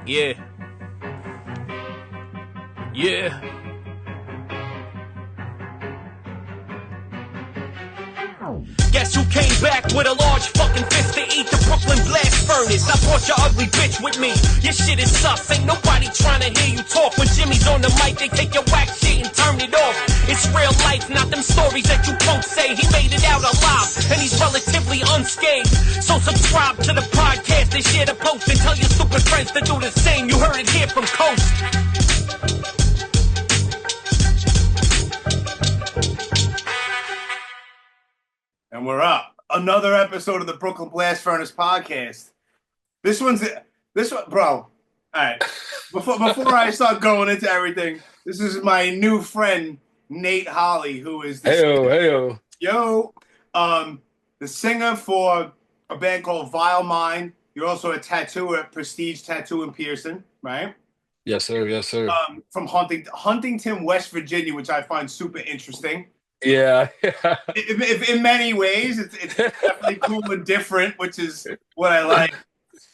Yeah. Yeah. Guess who came back with a large fucking fist to eat the Brooklyn blast furnace? I brought your ugly bitch with me. Your shit is sus. Ain't nobody trying to hear you talk. When Jimmy's on the mic, they take your whack shit and turn it off. It's real life, not them stories that you won't say. He made it out alive, and he's relatively unscathed. So subscribe to the podcast and share the post and tell your stupid friends to do the same. You heard it here from Coast. And we're up. Another episode of the Brooklyn Blast Furnace podcast. This one, bro. All right. Before I start going into everything, this is my new friend Nate Holley, who is the the singer for a band called Vile Mind. You're also a tattooer at Prestige Tattoo and Piercing, right? Yes, sir. Yes, sir. From Huntington, West Virginia, which I find super interesting. Yeah. If in many ways, it's definitely cool and different, which is what I like.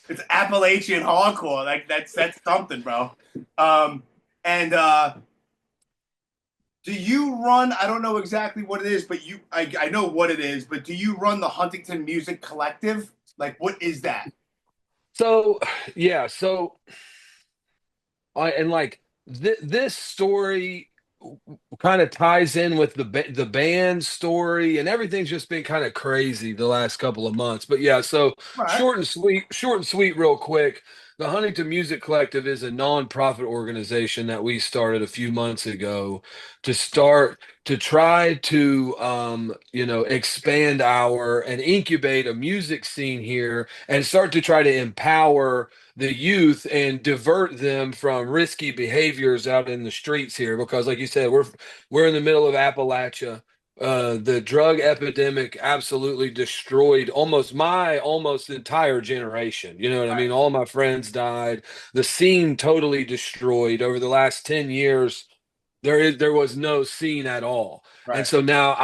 It's Appalachian hardcore. Like that's something, bro. Do you run? I don't know exactly what it is, but I know what it is. But do you run the Huntington Music Collective? Like, what is that? So, yeah. So, this story kind of ties in with the band story, and everything's just been kind of crazy the last couple of months. But yeah, so Right. short and sweet, real quick. The Huntington Music Collective is a nonprofit organization that we started a few months ago to try to expand and incubate a music scene here and start to try to empower the youth and divert them from risky behaviors out in the streets here, because like you said, we're in the middle of Appalachia. The drug epidemic absolutely destroyed almost entire generation. You know what I mean? All my friends died. The scene totally destroyed over the last 10 years. There was no scene at all. Right. And so now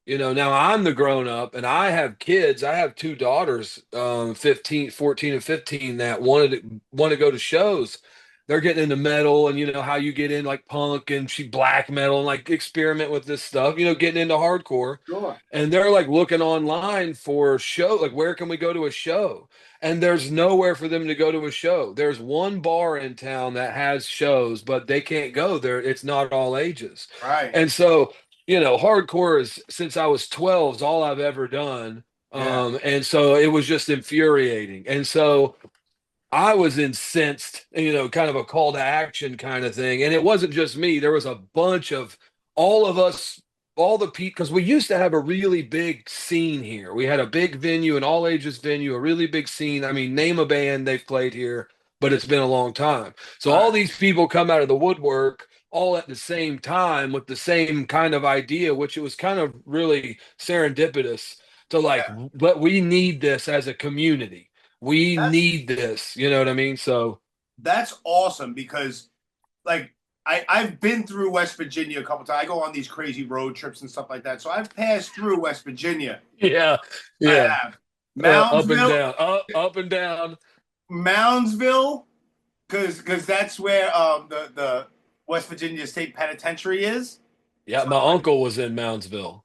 now I'm the grown up and I have kids. I have two daughters, 14 and 15, that want to go to shows. They're getting into metal, and you know how you get in like punk and black metal and like experiment with this stuff, getting into hardcore. Sure. And they're like looking online for show, like where can we go to a show? And there's nowhere for them to go to a show. There's one bar in town that has shows, but they can't go there. It's not all ages. Right. And so, hardcore is, since I was 12, is all I've ever done. Yeah. And so it was just infuriating. And so I was incensed, kind of a call to action kind of thing. And it wasn't just me. There was a bunch of all of us, all the people, because we used to have a really big scene here. We had a big venue, an all ages venue, a really big scene. I mean, name a band, they've played here, but it's been a long time. So all these people come out of the woodwork all at the same time with the same kind of idea, which it was kind of really serendipitous to but we need this as a community. We need this, you know what I mean? So that's awesome, because like I've been through West Virginia a couple times. I go on these crazy road trips and stuff like that. So I've passed through West Virginia. Yeah. Up and down, up and down. Moundsville, because that's where the West Virginia State Penitentiary is. Yeah, my uncle was in Moundsville.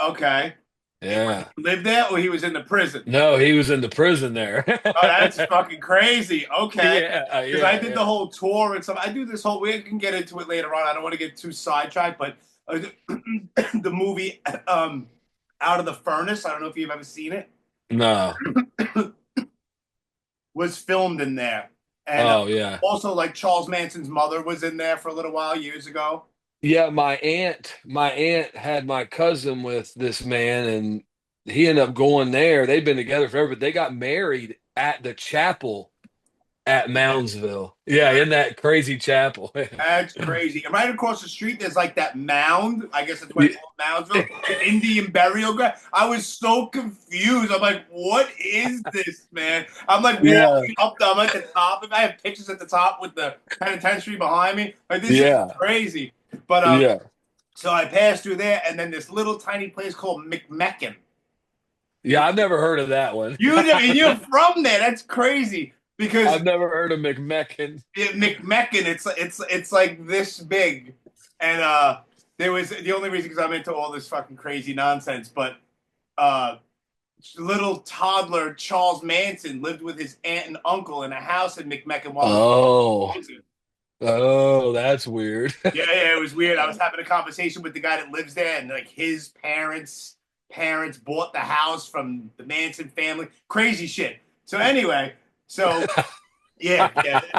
Okay. Yeah. He lived there, or he was in the prison? No, he was in the prison there. Oh, that's fucking crazy. Okay. Yeah. Because I did the whole tour and stuff. I do this whole, we can get into it later on. I don't want to get too sidetracked, but the movie Out of the Furnace, I don't know if you've ever seen it. No. Was filmed in there. And yeah. Also, like, Charles Manson's mother was in there for a little while years ago. Yeah, my aunt had my cousin with this man, and he ended up going there. They've been together forever, but they got married at the chapel at Moundsville. Yeah, in that crazy chapel. That's crazy. And right across the street, there's like that mound. I guess that's why it's called Moundsville. The Indian burial ground. I was so confused. I'm like, what is this, man? I'm like walking up there. I'm at the top. I have pictures at the top with the penitentiary behind me. Like, this is crazy. But so I passed through there, and then this little tiny place called McMecken. Yeah, I've never heard of that one. You're from there. That's crazy. because I've never heard of McMecken. McMecken, it's like this big, and there was the only reason because I'm into all this fucking crazy nonsense, but uh, little toddler Charles Manson lived with his aunt and uncle in a house in McMecken while he Oh, was. oh, that's weird. Yeah, it was weird. I was having a conversation with the guy that lives there, and like his parents bought the house from the Manson family. Crazy shit. So anyway, so yeah,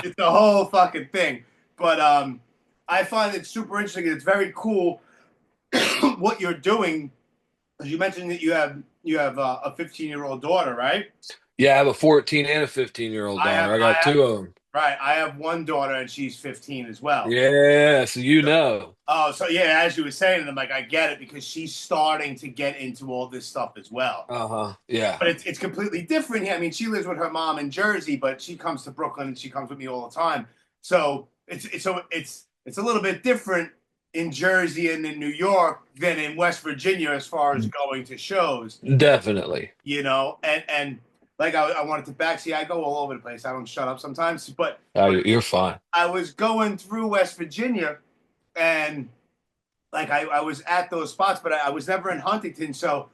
it's a whole fucking thing. But I find it super interesting. It's very cool what you're doing. As you mentioned that you have a 15-year-old daughter, right? Yeah, I have a 14 and a 15-year-old daughter. I I got have two of them. right. I have one daughter, and she's 15 as well. Yeah, so you know. Oh, so yeah, as you were saying, I'm like, I get it because she's starting to get into all this stuff as well. Uh-huh. Yeah. But it's completely different here. I mean, she lives with her mom in Jersey, but she comes to Brooklyn and she comes with me all the time. So it's a little bit different in Jersey and in New York than in West Virginia as far as going to shows. Definitely. And like I wanted to back. See, I go all over the place. I don't shut up sometimes, but You're fine. I was going through West Virginia and like I was at those spots, but I was never in Huntington, so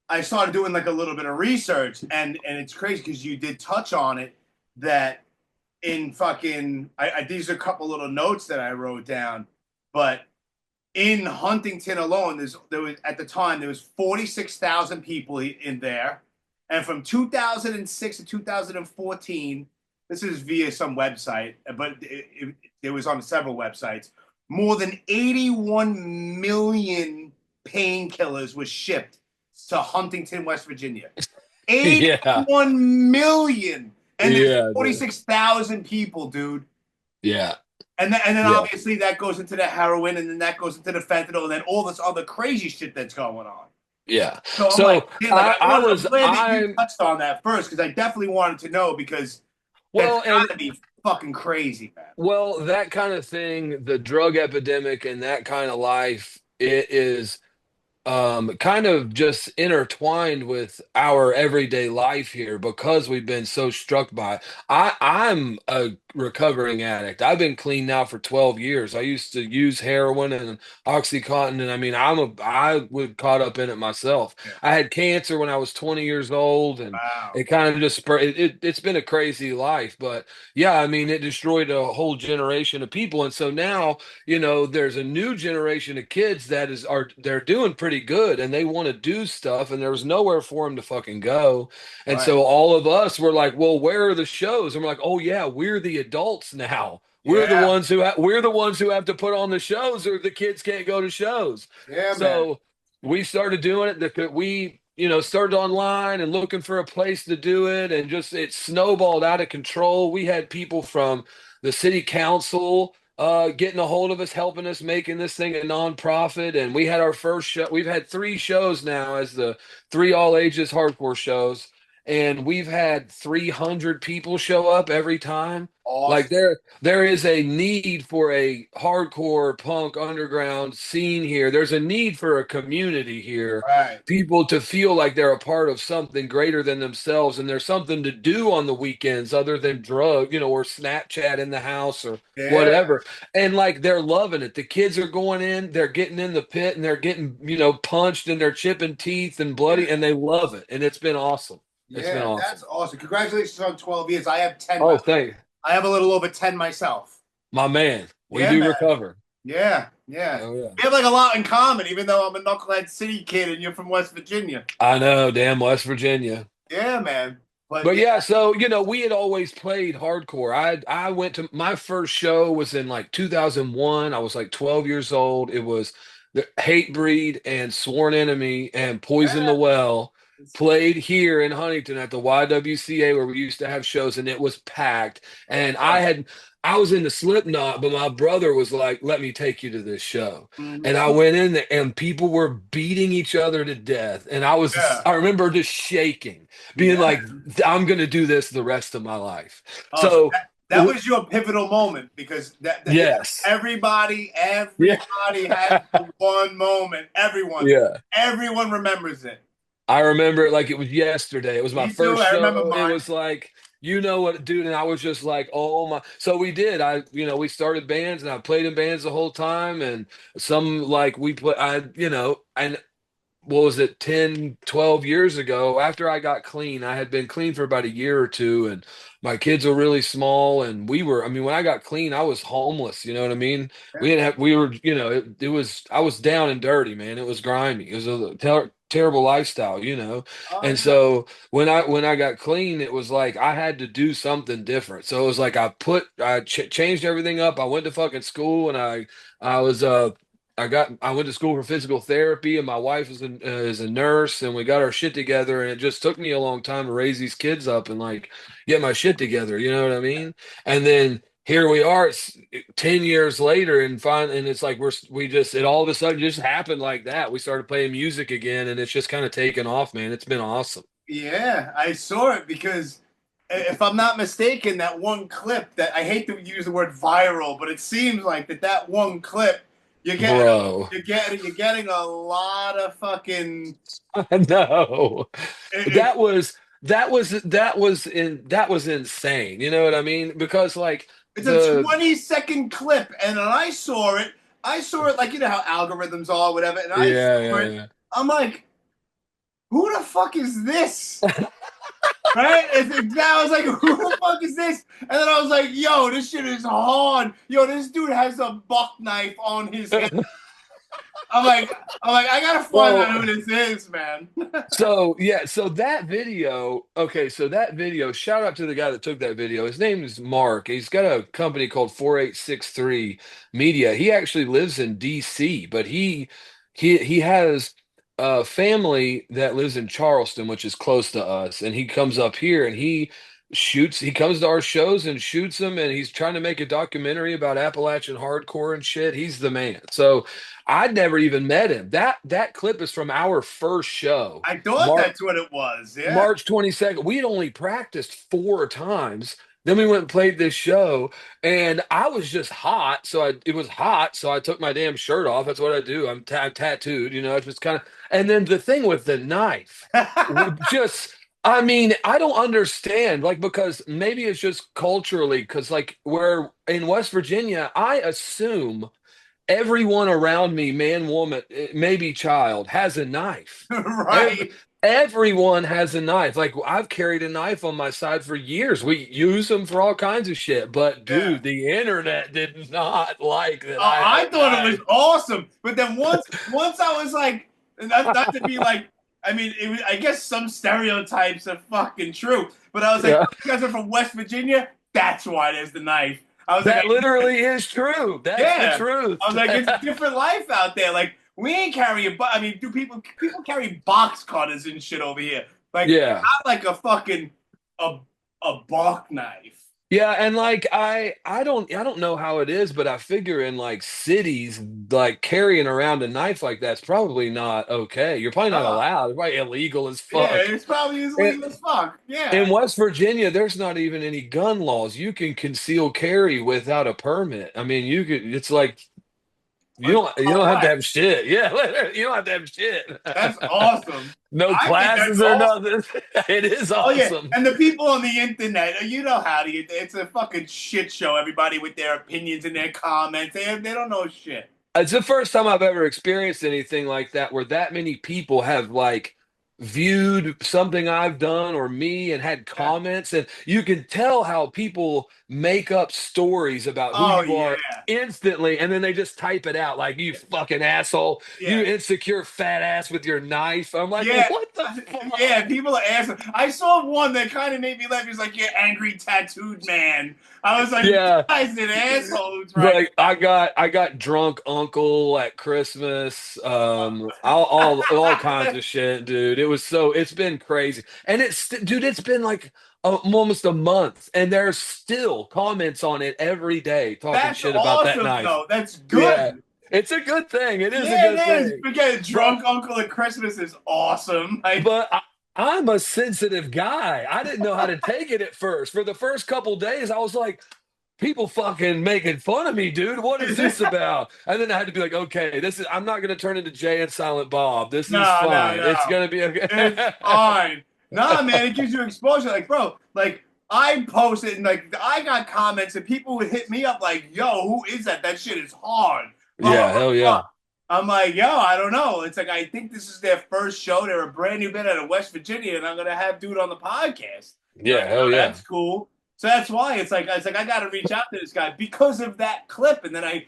I started doing like a little bit of research, and it's crazy because you did touch on it that in fucking these are a couple little notes that I wrote down, but in Huntington alone, there was at the time there was 46,000 people in there, and from 2006 to 2014, this is via some website, but it was on several websites. More than 81 million painkillers was shipped to Huntington, West Virginia. Yeah. 81 million. And Yeah, there's dude. 46,000 people, dude. Yeah. And then Yeah. obviously that goes into the heroin, and then that goes into the fentanyl, and then all this other crazy shit that's going on. Yeah. So I'm So like, damn, like I'm I'm glad that you touched on that first because I definitely wanted to know because well, that's and gotta be fucking crazy, man. well, that kind of thing, the drug epidemic and that kind of life, it is kind of just intertwined with our everyday life here because we've been so struck by it. I'm a recovering addict. I've been clean now for 12 years. I used to use heroin and Oxycontin, and I mean, I was caught up in it myself. Yeah. I had cancer when I was 20 years old, and Wow. it kind of just it's been a crazy life, but yeah, I mean, it destroyed a whole generation of people, and so now there's a new generation of kids that they're doing pretty good and they want to do stuff and there was nowhere for them to fucking go. And Right. so all of us were like, well, where are the shows? And we're like, oh yeah, we're the adults now. Yeah. We're the ones who have to put on the shows or the kids can't go to shows. Yeah, man. So we started doing it that we started online and looking for a place to do it and just it snowballed out of control. We had people from the city council getting a hold of us, helping us, making this thing a nonprofit. And we had our first show. We've had three shows now as the three all ages hardcore shows. And we've had 300 people show up every time. Like Awesome. there is a need for a hardcore punk underground scene here. There's a need for a community here. Right. People to feel like they're a part of something greater than themselves and there's something to do on the weekends other than drug, or Snapchat in the house or Yeah. whatever. And like they're loving it. The kids are going in, they're getting in the pit and they're getting, punched and they're chipping teeth and bloody and they love it. And it's been awesome. It's been Yeah, awesome. that's awesome. Congratulations on 12 years. I have 10. Oh, thank I have a little over 10 myself. my man. We Yeah, do man. recover. Yeah, yeah. Oh yeah. We have like a lot in common, even though I'm a knucklehead city kid and you're from West Virginia. I know, damn West Virginia. Yeah, man. But But yeah, yeah, so we had always played hardcore. I went to my first show was in like 2001. I was like 12 years old. It was the Hatebreed and Sworn Enemy and Poison the Well played here in Huntington at the YWCA where we used to have shows and it was packed. And I was into Slipknot, but my brother was like, "Let me take you to this show." And I went in there and people were beating each other to death. And yeah. I remember just shaking being Yeah. like, I'm going to do this the rest of my life. Oh, so So, that was your pivotal moment because yes. everybody Yeah. has one moment. Yeah. Everyone remembers it. I remember it like it was yesterday. It was my Me too. first I remember show. It mine. was like, You know what, dude? And I was just like, oh my. So we did. We started bands and I played in bands the whole time. And some like we play, and what was it, 10, 12 years ago, after I got clean, I had been clean for about a year or two, and my kids were really small. And I mean, when I got clean, I was homeless. You know what I mean? We didn't have, we were, it was, I was down and dirty, man. It was grimy. It was a terrible lifestyle. Oh And yeah. so when I got clean, it was like I had to do something different. So it was like I changed everything up. I went to fucking school, and I was I went to school for physical therapy, and my wife is a nurse, and we got our shit together. And it just took me a long time to raise these kids up and like get my shit together. You know what I mean? And then here we are, it's 10 years later, and it's like it all of a sudden just happened like that. We started playing music again, and it's just kind of taken off, man. It's been awesome. Yeah, I saw it because if I'm not mistaken, that one clip that I hate to use the word viral, but it seems like that one clip you're getting Bro. you're getting a lot of fucking No. it, That was that was insane. You know what I mean? Because like it's a the 20-second clip, and when I saw it like you know how algorithms are, whatever, and I yeah, saw yeah, it, yeah. I'm like, who the fuck is this? Right? I was like, who the fuck is this? And then I was like, yo, this shit is hard. Yo, this dude has a buck knife on his head. I'm like, I gotta find out Well, who this is, man. so yeah, so that video, okay, so that video, shout out to the guy that took that video. His name is Mark. He's got a company called 4863 Media. He actually lives in DC, but he has a family that lives in Charleston, which is close to us, and he comes up here and he comes to our shows and shoots them, and he's trying to make a documentary about Appalachian hardcore and shit. He's the man. So I'd never even met him. That clip is from our first show, I thought March that's what it was. Yeah. March 22nd. We had only practiced 4 times. Then we went and played this show, and I was just hot. It was hot, so I took my damn shirt off. That's what I do. I'm tattooed, it's just kind of. And then the thing with the knife, just. I mean, I don't understand, like, because maybe it's just culturally, because, like, where in West Virginia, I assume everyone around me, man, woman, maybe child, has a knife. Every, Right. everyone has a knife. Like I've carried a knife on my side for years. We use them for all kinds of shit. But Yeah. dude, the internet did not like that Oh, I had I a thought it was knife. awesome, but then once I was like, not to be like, I mean, I guess some stereotypes are fucking true, but I was like, Yeah, you guys are from West Virginia, that's why there's the knife. I was like, that literally is true. That's the yeah, truth. I was like, it's a different life out there. Like we ain't carrying, I mean, do people carry box cutters and shit over here? Like Yeah. not like a fucking a a bark knife. Yeah, and like I don't know how it is, but I figure in like cities, like carrying around a knife like that's probably not okay. You're probably not Uh, allowed. It's probably illegal as yeah, fuck. it's probably as And legal as fuck. in Yeah. West Virginia, there's not even any gun laws. You can conceal carry without a permit. I mean, you could. It's like you don't have to All have shit. Yeah, you don't have to have shit. That's awesome. No I think that's classes or awesome. nothing. It is Oh yeah, awesome. and the people on the internet, you know how to. It's a fucking shit show. Everybody with their opinions and their comments. They don't know shit. It's the first time I've ever experienced anything like that where that many people have like viewed something I've done or me and had Yeah. comments. And you can tell how people make up stories about who Oh you yeah, are instantly, and then they just type it out like, you fucking asshole, you yeah, insecure fat ass with your knife. I'm like, yeah, what the fuck? yeah. People are asking. I saw one that kind of made me laugh. He was like, "You angry tattooed man." I was like, "This Yeah. guy's an asshole who's right." Like I got drunk uncle at Christmas, all kinds of shit, dude. It's been crazy, and dude, it's been like almost a month, and there's still comments on it every day talking That's shit about that awesome, knife. though. That's Yeah, good. it's a good thing. It is a Yeah, good it is. thing, Because but drunk uncle at Christmas is awesome. Like, but I'm a sensitive guy. I didn't know how to take it at first. For the first couple days, I was like, people fucking making fun of me, dude. What is this about? And then I had to be like, okay, I'm not going to turn into Jay and Silent Bob. This is no, fine. It's no. going to be It's okay. fine. Nah, man, it gives you exposure. Like, bro, like I posted and like I got comments and people would hit me up like, "Yo, who is that? That shit is hard." Blah, blah, Yeah, blah, hell blah. yeah. I'm like, "Yo, I don't know." It's like I think this is their first show. They're a brand new band out of West Virginia, and I'm gonna have dude on the podcast. And I'm Yeah, like, hell oh, yeah. that's cool. So that's why it's like I got to reach out to this guy because of that clip. And then I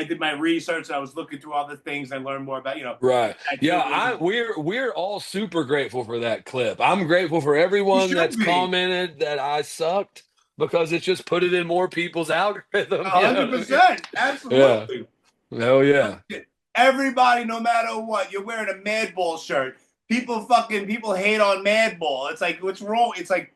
did my research. I was looking through all the things. I learned more about Right. Yeah, activism. we're all super grateful for that clip. I'm grateful for You everyone should that's be commented that I sucked because it's just put it in more people's algorithm, you know what I mean? 100%. Yeah. Absolutely. Hell yeah. Everybody, no matter what, you're wearing a Madball shirt. People hate on Madball. It's like, what's wrong? It's like,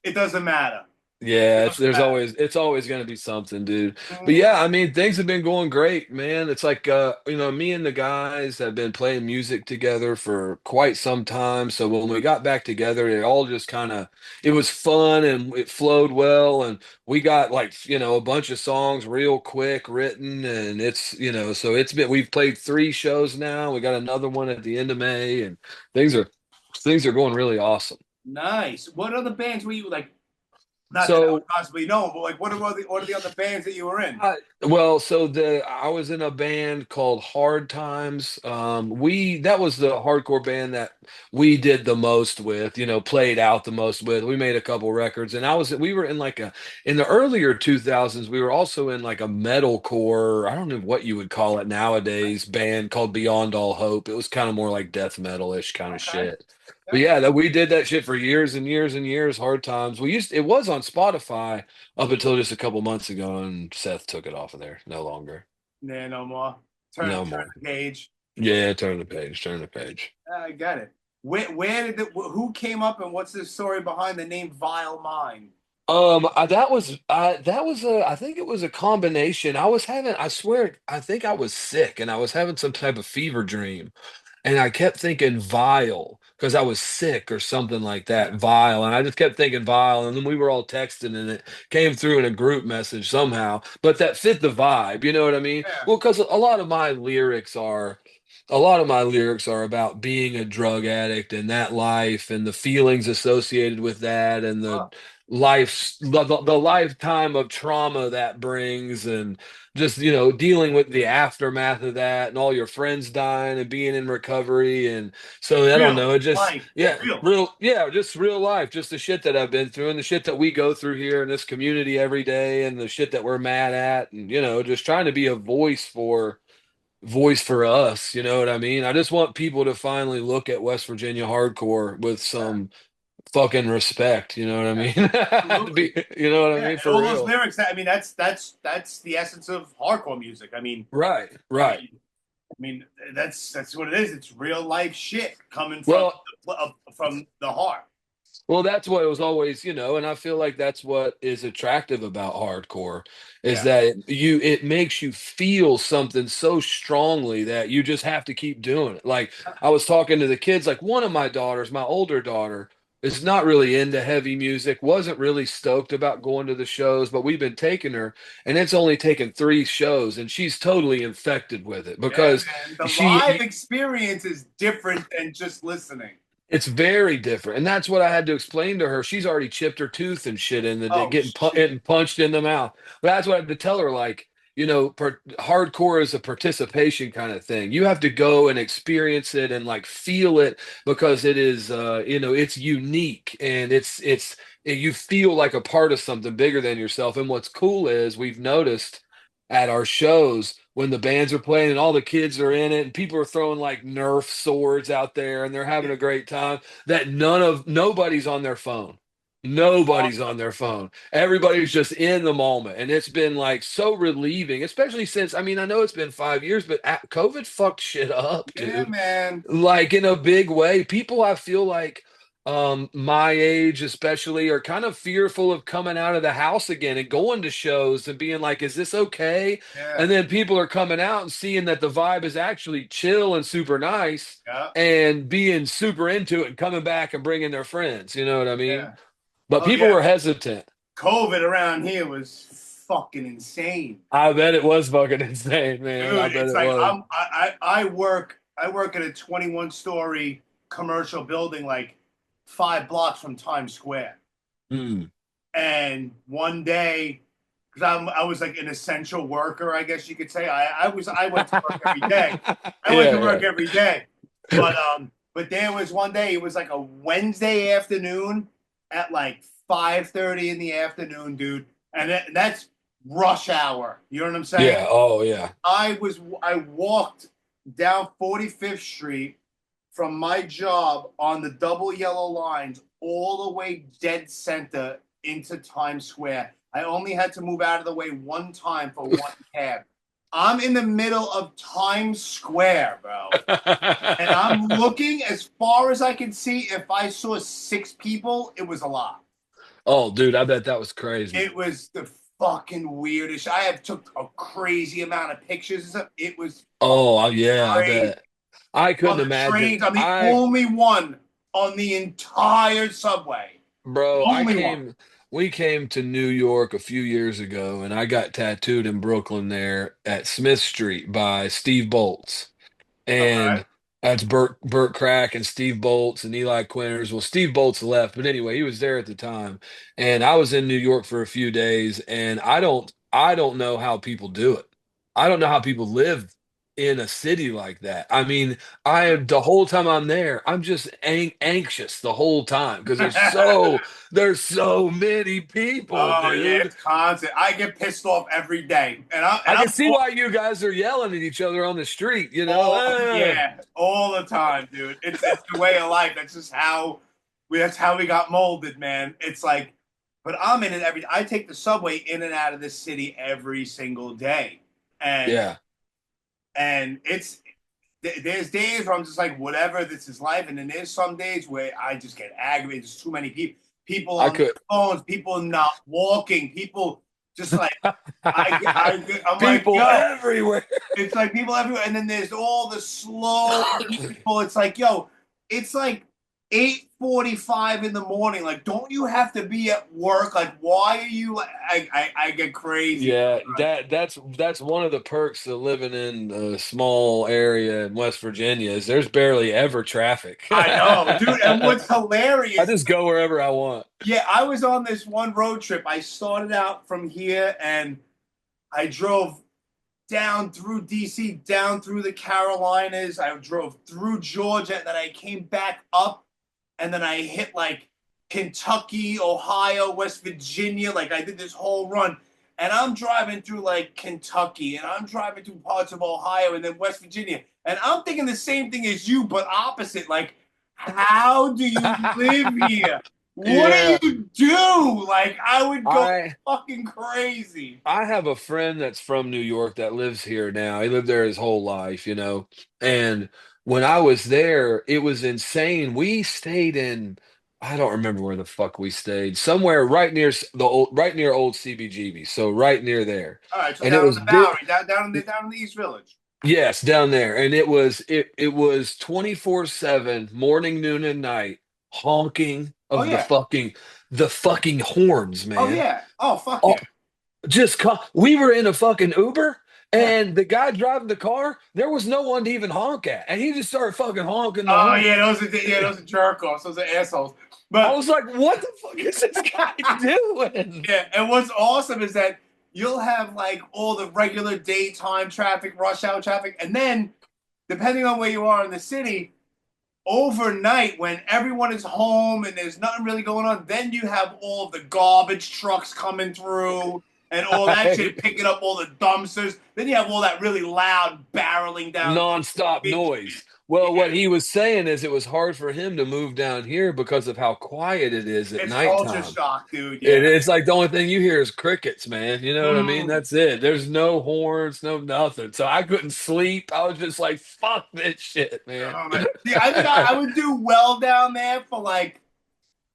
it doesn't matter. It Yeah, doesn't matter. it's always gonna be something, dude. But Mhm. yeah, I mean, things have been going great, man. It's like me and the guys have been playing music together for quite some time. So when we got back together, it all just kind of it was fun and it flowed well and we got like, a bunch of songs real quick written and so we've played 3 shows now. We got another one at the end of May and things are things are going really awesome. Nice. What other bands were you like? Not that I would So possibly know, but like, what are the other bands that you were in? I was in a band called Hard Times. We that was the hardcore band that we did the most with, played out the most with. We made a couple records, and we were in like in the earlier 2000s. We were also in like a metalcore, I don't know what you would call it nowadays, band called Beyond All Hope. It was kind of more like death metal-ish kind of Okay. shit. But yeah, that we did that shit for years and years and years. Hard Times. It was on Spotify up until just a couple months ago, and Seth took it off of there. No longer. Nah, no more. Turn No more. the page. Yeah, turn the page. Turn the page. I got it. Who came up and what's the story behind the name Vile Mind? That was I think it was a combination. I swear, I think I was sick and I was having some type of fever dream. And I kept thinking vile because I was sick or something like that, vile. And I just kept thinking vile. And then we were all texting and it came through in a group message somehow. But that fit the vibe, you know what I mean? Yeah. Well, because a lot of my lyrics are about being a drug addict and that life and the feelings associated with that and the lifetime of trauma that brings and just dealing with the aftermath of that and all your friends dying and being in recovery and so I don't Real know, it just life. yeah Real life. real yeah just real life, just the shit that I've been through and the shit that we go through here in this community every day and the shit that we're mad at and just trying to be a voice for us, you know what I mean? I just want people to finally look at West Virginia hardcore with some fucking respect, you know what I mean? To Absolutely. you know what I Yeah, mean? and For all those real. lyrics. That's the essence of hardcore music. Right, I right. mean, that's what it is. It's real life shit coming Well, from the heart. well, that's what it was always, and I feel like that's what is attractive about hardcore is Yeah. that it makes you feel something so strongly that you just have to keep doing it. Like I was talking to the kids, like one of my daughters, my older daughter, is not really into heavy music, wasn't really stoked about going to the shows, but we've been taking her, and it's only taken 3 shows, and she's totally infected with it Yeah, because man. The live she experience is different than just listening. it's very different, and that's what I had to explain to her. She's already chipped her tooth and shit in the day, Oh shit. getting punched in the mouth. But that's what I had to tell her. Like, hardcore is a participation kind of thing. You have to go and experience it and like feel it because it is, it's unique and you feel like a part of something bigger than yourself. And what's cool is we've noticed at our shows when the bands are playing and all the kids are in it and people are throwing like Nerf swords out there and they're having a great time that nobody's on their phone. Nobody's on their phone. Everybody's just in the moment. And it's been like so relieving, especially since, I mean, I know it's been 5 years, but COVID fucked shit up, Yeah, dude. man. Like in a big way. People, I feel like, my age especially are kind of fearful of coming out of the house again and going to shows and being like, is this okay? Yeah. And then people are coming out and seeing that the vibe is actually chill and super nice Yeah. and being super into it and coming back and bringing their friends, you know what I mean? Yeah. But Oh people yeah. were hesitant. COVID around here was fucking insane. I bet it was fucking insane, man. I Dude, bet it's it like was. I work at a 21-story commercial building like 5 blocks from Times Square. Mm. And one day, because I was like an essential worker, I guess you could say. I went to work every day. I went to work every day. But there was one day, it was like a Wednesday afternoon at like 5:30 in the afternoon, dude. And that's rush hour. You know what I'm saying? Yeah. Oh yeah. I walked down 45th Street from my job on the double yellow lines all the way dead center into Times Square. I only had to move out of the way one time for one cab. I'm in the middle of Times Square, bro. And I'm looking as far as I can see. If I saw 6 people, it was a lot. Oh, dude, I bet that was crazy. It was the fucking weirdest. I have took a crazy amount of pictures and stuff. It was Yeah, crazy. I bet. I couldn't On the imagine. trains, I'm the only one on the entire subway. Bro, we came to New York a few years ago and I got tattooed in Brooklyn there at Smith Street by Steve Boltz. Okay. And that's Burt Crack and Steve Boltz and Eli Quinters. Well, Steve Boltz left, but anyway, he was there at the time. And I was in New York for a few days, and I don't know how people do it. I don't know how people live in a city like that. I mean, the whole time I'm there, I'm just anxious the whole time because there's so many people, Oh yeah, dude. it's constant. I get pissed off every day, and I can I'm see why you guys are yelling at each other on the street, all the time, dude. It's the way of life. That's just how we got molded, man. It's like, but I'm in it I take the subway in and out of this city every single day, and Yeah. there's days where I'm just like, whatever, this is life, and then there's some days where I just get aggravated. There's too many people on their phones, people not walking, people just like I'm people like, everywhere. It's like people everywhere, and then there's all the slow people. It's like, it's like 8:45 in the morning. Like, don't you have to be at work? Like, why are you like? I get crazy. Yeah, that's one of the perks of living in a small area in West Virginia is there's barely ever traffic. I know, dude. And what's hilarious, I just go wherever I want. yeah, I was on this one road trip. I started out from here and I drove down through DC, down through the Carolinas. I drove through Georgia, and then I came back up, and then I hit like Kentucky, Ohio, West Virginia. Like, I did this whole run, and I'm driving through like Kentucky, and I'm driving through parts of Ohio, and then West Virginia, and I'm thinking the same thing as you, but opposite. Like, how do you live here? What do you do? Like, I would go fucking crazy. I have a friend that's from New York that lives here now. He lived there his whole life, And when I was there, it was insane. We stayed in, I don't remember where the fuck we stayed. Somewhere right near old CBGB. So right near there. All right, so And down it in was the Bowery, down in the East Village. Yes, down there. And it was 24/7, morning, noon, and night, honking of the fucking horns, man. Oh yeah. Oh fuck yeah. We were in a fucking Uber and the guy driving the car, there was no one to even honk at. And he just started fucking honking the horn. Yeah, those are jerk offs, those are assholes. But I was like, what the fuck is this guy doing? Yeah, and what's awesome is that you'll have like all the regular daytime traffic, rush hour traffic, and then depending on where you are in the city, overnight when everyone is home and there's nothing really going on, then you have all of the garbage trucks coming through and all that shit, picking up all the dumpsters. Then you have all that really loud barreling down. Non-stop noise. Well, what he was saying is it was hard for him to move down here because of how quiet it is at nighttime. It's culture shock, dude. Yeah. It's like the only thing you hear is crickets, man. You know what I mean? That's it. There's no horns, no nothing. So I couldn't sleep. I was just like, fuck this shit, man. See, I think I would do well down there for like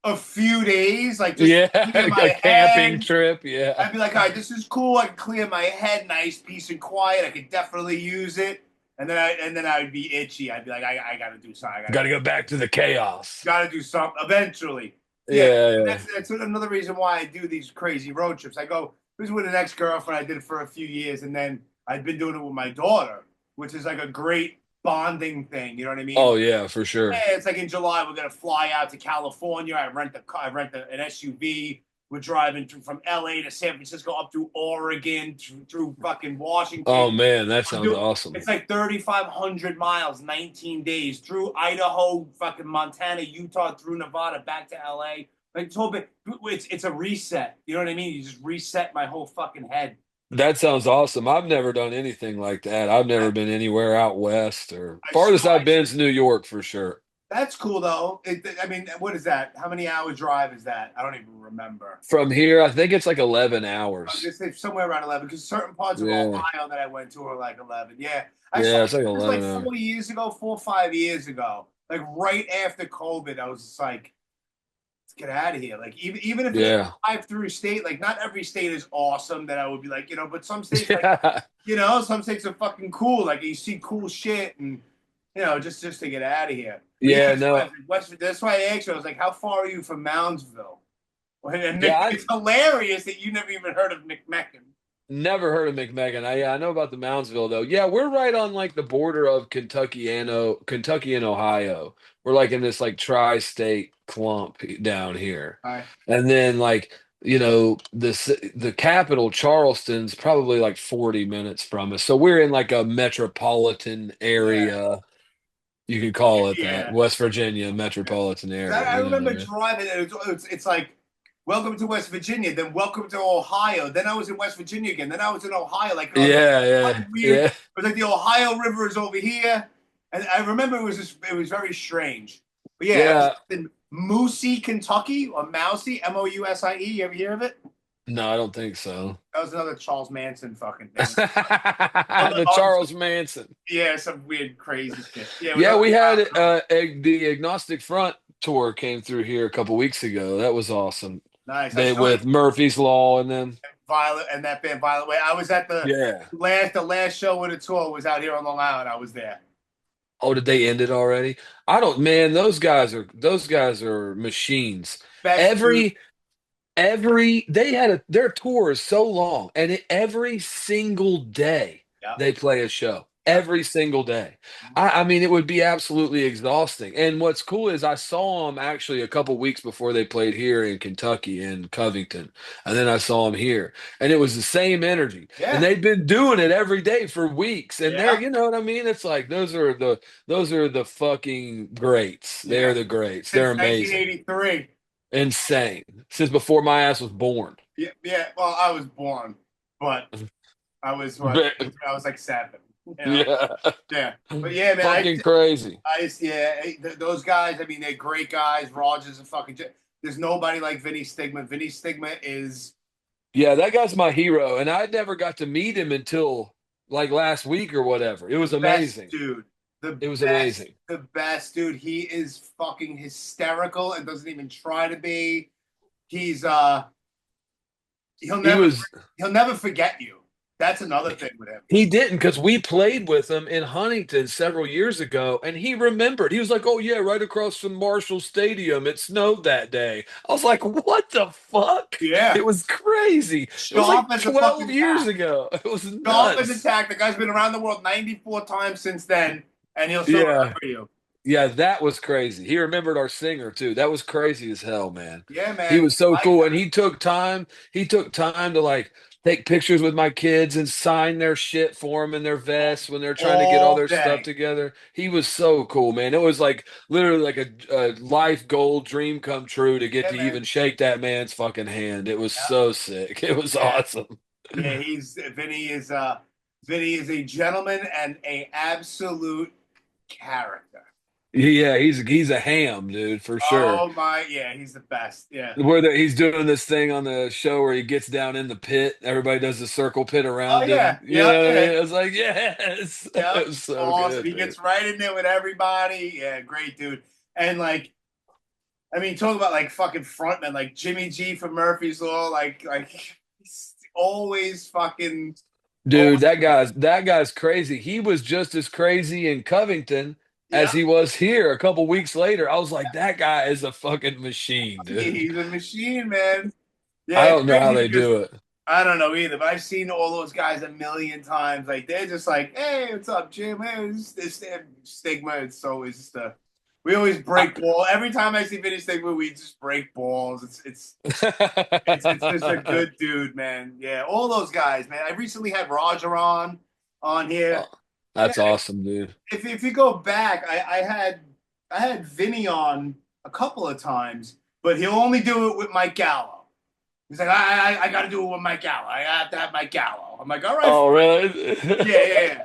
a few days, like just a camping trip. Yeah, I'd be like, all right, this is cool. I can clear my head, nice, peace and quiet. I could definitely use it. And then I would be itchy. I'd be like, I gotta do something. Gotta go back to the chaos. Gotta do something eventually. Yeah. That's another reason why I do these crazy road trips. I go. This was with an ex-girlfriend. I did it for a few years, and then I've been doing it with my daughter, which is like a great bonding thing. You know what I mean? Oh yeah, for sure. Yeah, it's like in July we're gonna fly out to California. I rent an SUV. we're driving from LA to San Francisco, up through Oregon, through fucking Washington. Oh man, that sounds awesome. It's like 3,500 miles, 19 days through Idaho, fucking Montana, Utah, through Nevada, back to LA. Like it's a reset. You know what I mean? You just reset my whole fucking head. That sounds awesome. I've never done anything like that. I've never been anywhere out west, or farthest I've been is New York for sure. That's cool though. I mean, what is that? How many hour drive is that? I don't even remember. From here, I think it's like 11 I was hours. gonna say somewhere around 11 because certain parts of Yeah. Ohio that I went to are like 11. Yeah, Yeah, it's like it was 11 like hours. 4 or 5 years ago, like right after COVID. I was just like, let's get out of here. Like even if it's drive through state, like not every state is awesome. That I would be like, but some states, like, some states are fucking cool. Like you see cool shit and. Just to get out of here. Yeah, no. That's why I asked you. I was like, how far are you from Moundsville? And it's hilarious that you never even heard of McMecken. Never heard of McMegan. I know about the Moundsville though. Yeah, we're right on like the border of Kentucky and Ohio. We're like in this like tri-state clump down here. Right. And then like the capital Charleston's probably like 40 minutes from us. So we're in like a metropolitan area. Yeah. You could call it that. West Virginia metropolitan area. I remember driving, and it's like, welcome to West Virginia, then welcome to Ohio. Then I was in West Virginia again. Then I was in Ohio. Like, weird. It was like the Ohio River is over here. And I remember it was very strange. But yeah. In Mousy, Kentucky, or Mousy, Mousie. You ever hear of it? No, I don't think so. That was another Charles Manson fucking thing. The Charles Manson. Yeah, some weird, crazy shit. Yeah, we had the Agnostic Front tour came through here a couple weeks ago. That was awesome. Nice. With Murphy's Law and them. Violet and that band Violet Way. I was at the last show of the tour was out here on Long Island. I was there. Oh, did they end it already? I don't. Man, those guys are machines. They had their tour is so long, and every single day they play a show. Every single day. I mean, it would be absolutely exhausting. And what's cool is I saw them actually a couple weeks before they played here in Kentucky in Covington, and then I saw them here, and it was the same energy. Yeah. And they've been doing it every day for weeks, and they're, you know what I mean? It's like those are the fucking greats. They're the greats. They're amazing. 1983. Insane. Since before my ass was born. Yeah. Well, I was born, but I was like 7. Yeah. But yeah, man. Fucking crazy. Those guys, I mean, they're great guys. Rogers and fucking. There's nobody like Vinny Stigma. Vinny Stigma is. Yeah, that guy's my hero, and I never got to meet him until like last week or whatever. It was amazing, dude. It was amazing. The best, dude. He is fucking hysterical and doesn't even try to be. He's he'll never forget you. That's another thing with him. He didn't, because we played with him in Huntington several years ago, and he remembered. He was like, "Oh yeah, right across from Marshall Stadium. It snowed that day." I was like, "What the fuck?" Yeah, it was crazy. It was like 12 years ago. It was nuts. Dolphins attack. The guy's been around the world 94 times since then. And he'll still remember you. Yeah, that was crazy. He remembered our singer too. That was crazy as hell, man. Yeah, man. He was so cool, and he took time. He took time to like take pictures with my kids and sign their shit for them in their vests when they're trying to get all their stuff together. He was so cool, man. It was like literally like a life goal, dream come true to get to even shake that man's fucking hand. It was so sick. It was awesome. Yeah, Vinny is a gentleman and a absolute character. Yeah, he's a ham, dude, for sure. Oh my, yeah, he's the best. Yeah, he's doing this thing on the show where he gets down in the pit. Everybody does the circle pit around him. I was like, yes, that was so awesome. good. He gets right in there with everybody. Yeah, great dude. And like, I mean, talk about like fucking frontman, like Jimmy G from Murphy's Law, like he's always fucking. Dude, that guy's crazy. He was just as crazy in Covington as he was here a couple weeks later. I was like, that guy is a fucking machine, dude. He's a machine, man. Yeah, I don't know how they do it. I don't know either, but I've seen all those guys a million times. Like, they're just like, hey, what's up, Jim? Hey, this Stigma. It's always just We always break ball. Every time I see Vinny Stigma, we just break balls. It's just a good dude, man. Yeah, all those guys, man. I recently had Roger on here. Oh, that's awesome, dude. If you go back, I had Vinny on a couple of times, but he'll only do it with Mike Gallo. He's like, I got to do it with Mike Gallo. I have to have Mike Gallo. I'm like, all right, Oh, fine. really? Yeah.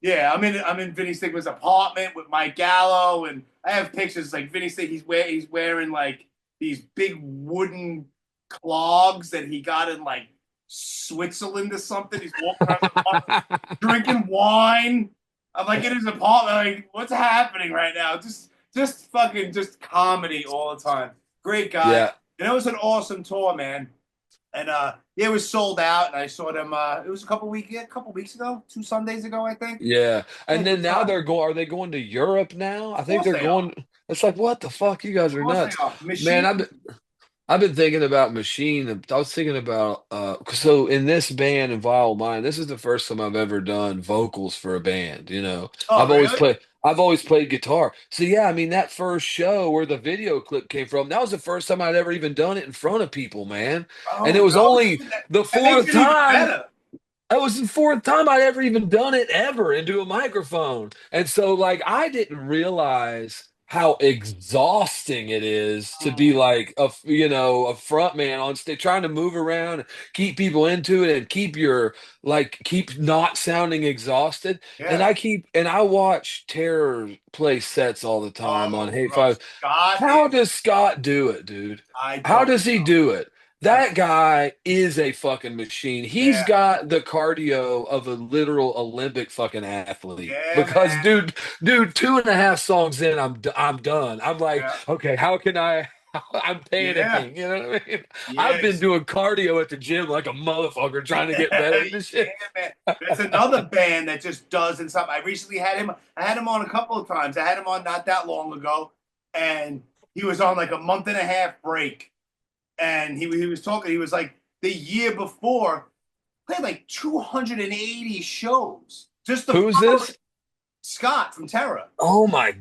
Yeah, I'm in Vinny Stigma's apartment with Mike Gallo, and I have pictures like Vinny Stig. He's wearing like these big wooden clogs that he got in like Switzerland or something. He's walking around the apartment, drinking wine. I'm like in his apartment, like what's happening right now? Just fucking just comedy all the time. Great guy, Yeah. and it was an awesome tour, man. And yeah, it was sold out, and I saw them. It was a couple weeks ago, 2 Sundays ago, I think. Yeah. Yeah, And then good now time. they're going, are they going to Europe now? I Of think course they're they are. going. It's like, what the fuck? You guys Of are course they nuts. are. Man, Machine. I've been thinking about Machine. I was thinking about so in this band in Vile Mind, this is the first time I've ever done vocals for a band, you know. Oh, really? I've always played guitar. So yeah, I mean that first show where the video clip came from, that was the first time I'd ever even done it in front of people, man. And Oh it was no, only shit, the that makes fourth it even time. better. That was the fourth time I'd ever even done it ever into a microphone. And so like I didn't realize how exhausting it is to be Mm, like a front man on stage trying to move around, keep people into it and keep not sounding exhausted. And yeah. I watch Terror play sets all the time on Oh, Hate bro, Five. Scott How is. does Scott do it, dude? I How don't does he know. do it? I, That guy is a fucking machine. He's yeah, got the cardio of a literal Olympic fucking athlete. yeah, Because man. dude, 2.5 songs in, I'm done. I'm like, Yeah, okay, how can I? I'm yeah, panicking. You know what I mean? I've been yes. doing cardio at the gym like a motherfucker trying to get better at this Yeah, shit. man. There's another band that just doesn't stop. I recently had him. I had him on a couple of times. I had him on not that long ago, and he was on like a month and a half break. And he was talking. He was like the year before played like 280 shows. Just the Who's following this? Scott from Terra. Oh my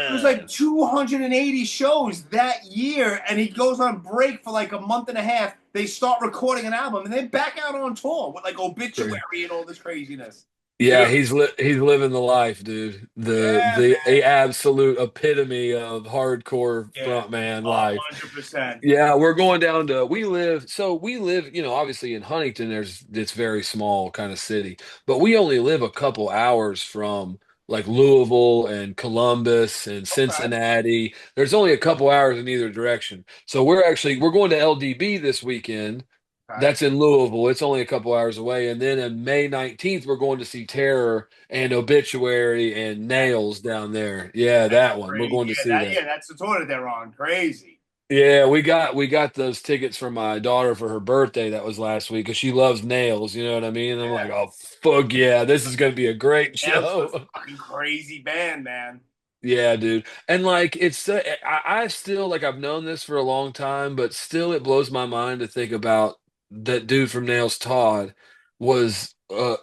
It was like god. 280 shows that year, and he goes on break for like a month and a half. They start recording an album, and they back out on tour with like obituary and all this craziness. Yeah, Yeah, he's living the life, dude. The yeah, the man. a absolute epitome of hardcore Yeah, frontman life. 100%. Yeah, we live, obviously in Huntington, there's it's very small kind of city, but we only live a couple hours from like Louisville and Columbus and Okay. Cincinnati. There's only a couple hours in either direction. So we're going to LDB this weekend. Okay. That's in Louisville. It's only a couple hours away. And then on May 19th, we're going to see Terror and Obituary and Nails down there. Yeah, That's that one. We're crazy. going to see that. Yeah, that's the tour that they're on. Crazy. Yeah, we got those tickets for my daughter for her birthday. That was last week because she loves nails. You know what I mean? And I'm Yeah. like, oh fuck yeah, this is gonna be a great Nails is a show. fucking crazy band, man. Yeah, dude. And like I still like I've known this for a long time, but still it blows my mind to think about that dude from Nails Todd was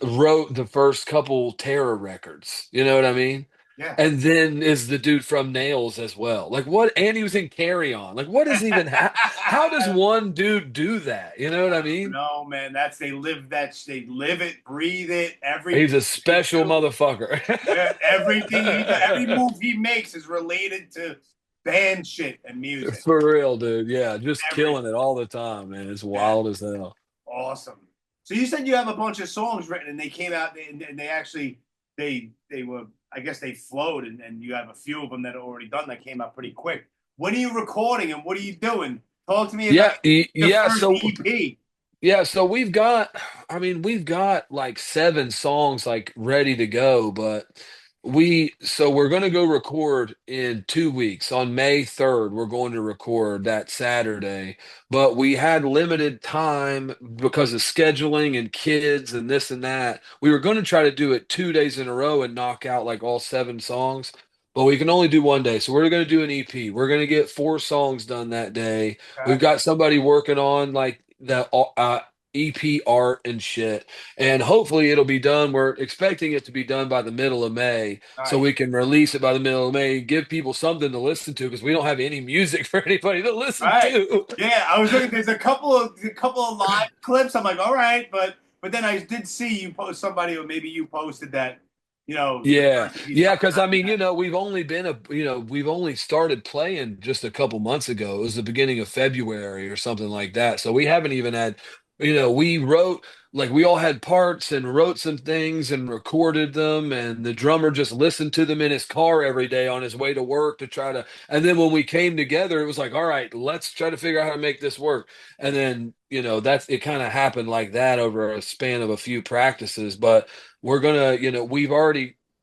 wrote the first couple Terror records. You know what I mean? Yeah. And then is the dude from Nails as well. Like what and he was in Carry On. Like what is even how does one dude do that? You know what I mean? No, man, they live it, breathe it, He's everything a they special do. motherfucker. Yeah, everything he does, every move he makes is related to band shit and music. For real, dude. Yeah, just Everything. killing it all the time, man. It's Yeah, wild as hell. awesome. So you said you have a bunch of songs written, and they came out, and they actually they were, I guess they flowed, and you have a few of them that are already done that came out pretty quick. When are you recording, and what are you doing? Talk to me about the Yeah. first So EP. yeah, so we've got like 7 songs like ready to go, but we're gonna go record in 2 weeks. On May 3rd, we're going to record that Saturday, but we had limited time because of scheduling and kids and this and that. We were going to try to do it 2 days in a row and knock out like all 7 songs, but we can only do one day. So we're going to do an EP. We're going to get 4 songs done that day. We've Okay. got somebody working on like the EP art and shit. And hopefully it'll be done. We're expecting it to be done by the middle of May, so Nice. we can release it by the middle of May, give people something to listen to because we don't have any music for anybody to listen Right. to. Yeah, I was looking. There's a couple of live clips. I'm like, all right, but then I did see you post somebody, or maybe you posted that, the Yeah. first EP's Yeah, coming because out. I mean, we've only started playing just a couple months ago. It was the beginning of February or something like that. So we haven't even had, we wrote, like, we all had parts and wrote some things and recorded them, and the drummer just listened to them in his car every day on his way to work to try to, and then when we came together, it was like, all right, let's try to figure out how to make this work. And then, that's it kind of happened like that over a span of a few practices, but we're gonna,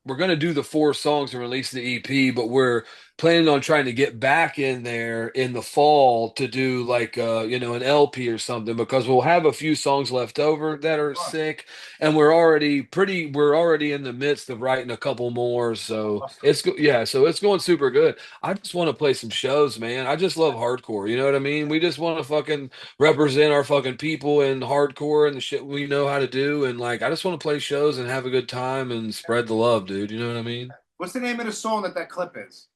we're gonna do the 4 songs and release the EP, but we're planning on trying to get back in there in the fall to do like an LP or something because we'll have a few songs left over that are Sure. sick, and we're already in the midst of writing a couple more, so so it's going super good. I just want to play some shows, man. I just love hardcore, you know what I mean? We just want to fucking represent our fucking people in hardcore and the shit we know how to do. And like, I just want to play shows and have a good time and spread the love, dude. You know what I mean? What's the name of the song that clip is?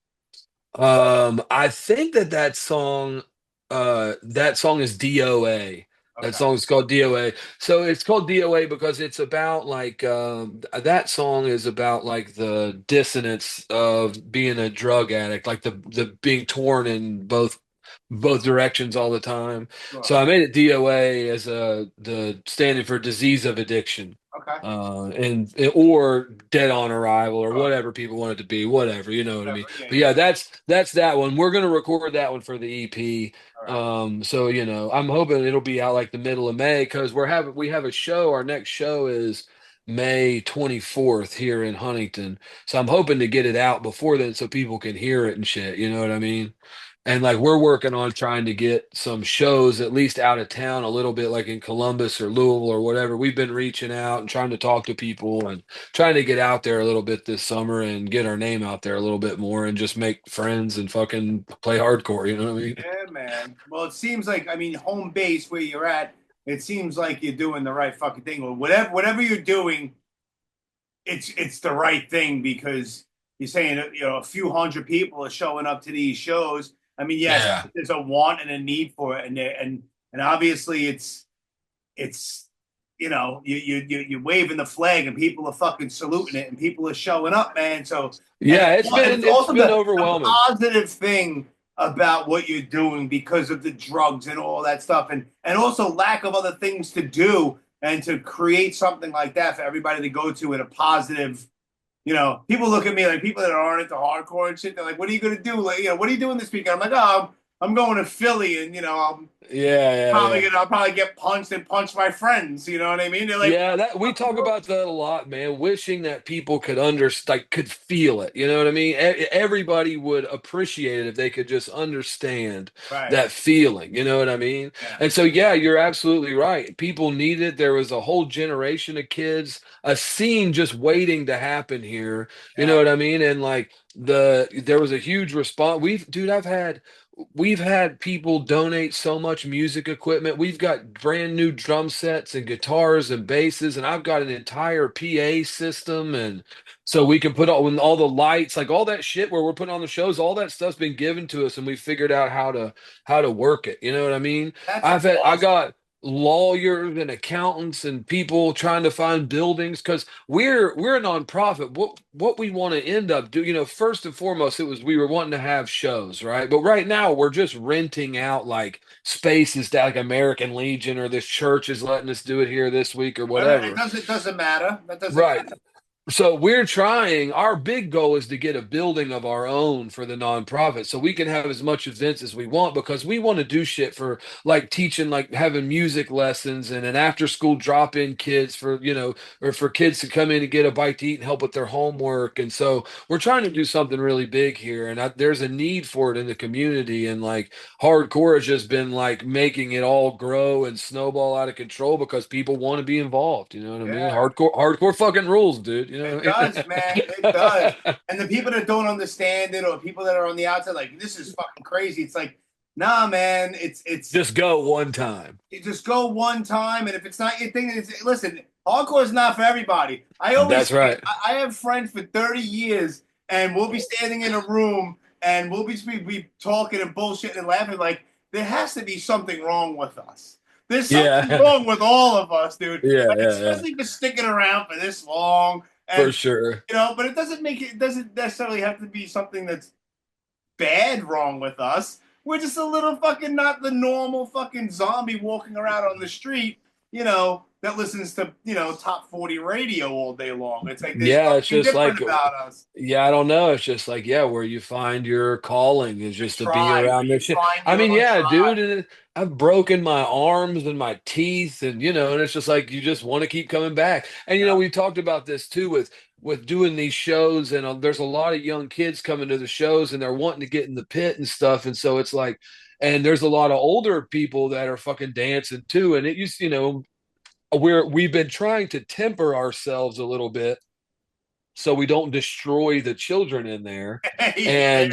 I think that song is DOA. That Okay. song is called DOA. So it's called DOA because it's about like that song is about like the dissonance of being a drug addict, like the being torn in both directions all the time. So Sure. I made it DOA as the standing for disease of addiction, Okay. and or dead on arrival or Sure. whatever people want it to be, whatever, you know what I mean. Whatever. Yeah, But yeah. yeah, that's that one. We're gonna record that one for the EP. All right. So I'm hoping it'll be out like the middle of May because we have a show. Our next show is May 24th here in Huntington. So I'm hoping to get it out before then so people can hear it and shit. You know what I mean? And like we're working on trying to get some shows at least out of town a little bit, like in Columbus or Louisville or whatever. We've been reaching out and trying to talk to people and trying to get out there a little bit this summer and get our name out there a little bit more and just make friends and fucking play hardcore. You know what I mean? Yeah, man. Well, it seems like, I mean, home base where you're at, it seems like you're doing the right fucking thing, or whatever you're doing, it's the right thing because you're saying a few hundred people are showing up to these shows. I mean, yes, Yeah. there's a want and a need for it, and obviously it's you're waving the flag and people are fucking saluting it and people are showing up, man. So and Yeah, it's been it's it's also been the overwhelming. positive thing about what you're doing because of the drugs and all that stuff, and also lack of other things to do, and to create something like that for everybody to go to in a positive. People look at me like, people that aren't into hardcore and shit. They're like, "What are you gonna do? Like, what are you doing this weekend?" I'm like, "Oh, I'm going to Philly, and I'm Yeah, yeah, yeah. I'll probably get punched and punch my friends." You know what I mean? They're like, Yeah, that we talk about that a lot, man. Wishing that people could understand, like, could feel it. You know what I mean? Everybody would appreciate it if they could just understand right, that feeling. You know what I mean? yeah, And so, yeah, you're absolutely right. People need it. There was a whole generation of kids, a scene just waiting to happen here. You know yeah, what I mean? And like there was a huge response. We've had people donate so much music equipment. We've got brand new drum sets and guitars and basses, and I've got an entire PA system, and so we can put all the lights, like all that shit where we're putting on the shows. All that stuff's been given to us, and we figured out how to work it. You know what I mean? that's I awesome. got lawyers and accountants and people trying to find buildings because we're a nonprofit. What we want to end up doing, first and foremost, it was we were wanting to have shows, right? But right now we're just renting out like spaces to like American Legion, or this church is letting us do it here this week or It whatever. doesn't matter. That doesn't Right. So we're trying, our big goal is to get a building of our own for the nonprofit so we can have as much events as we want because we want to do shit for like teaching, like having music lessons and an after school drop in kids for, or for kids to come in and get a bite to eat and help with their homework. And so we're trying to do something really big here. And there's a need for it in the community. And like hardcore has just been like making it all grow and snowball out of control because people want to be involved. You know what I mean? yeah. Hardcore fucking rules, dude. You know It what does, man. It does. I mean? And the people that don't understand it, or people that are on the outside, like, this is fucking crazy. It's like, Nah, man, it's Just go one time. you just go one time, and if it's not your thing, listen. Hardcore is not for everybody. I always That's say, right. I have friends for 30 years, and we'll be standing in a room, and we'll be talking and bullshitting and laughing. Like there has to be something wrong with us. There's something Yeah. wrong with all of us, dude. Yeah, Like, yeah, yeah. especially for sticking around for this long, For and sure. but it doesn't make it. It doesn't necessarily have to be something that's bad wrong with us. We're just a little fucking not the normal fucking zombie walking around on the street, that listens to, top 40 radio all day long. It's like there's Yeah, it's something just like, different about us. yeah, I don't know. It's just like, yeah, where you find your calling is The just to be tribe, where around you this shit. find I your mean, own yeah, dude, tribe. and I've broken my arms and my teeth, and and it's just like you just want to keep coming back. And Yeah. we talked about this too with doing these shows, and there's a lot of young kids coming to the shows, and they're wanting to get in the pit and stuff, and so it's like, and there's a lot of older people that are fucking dancing too, and it used, we've been trying to temper ourselves a little bit so we don't destroy the children in there, Yeah.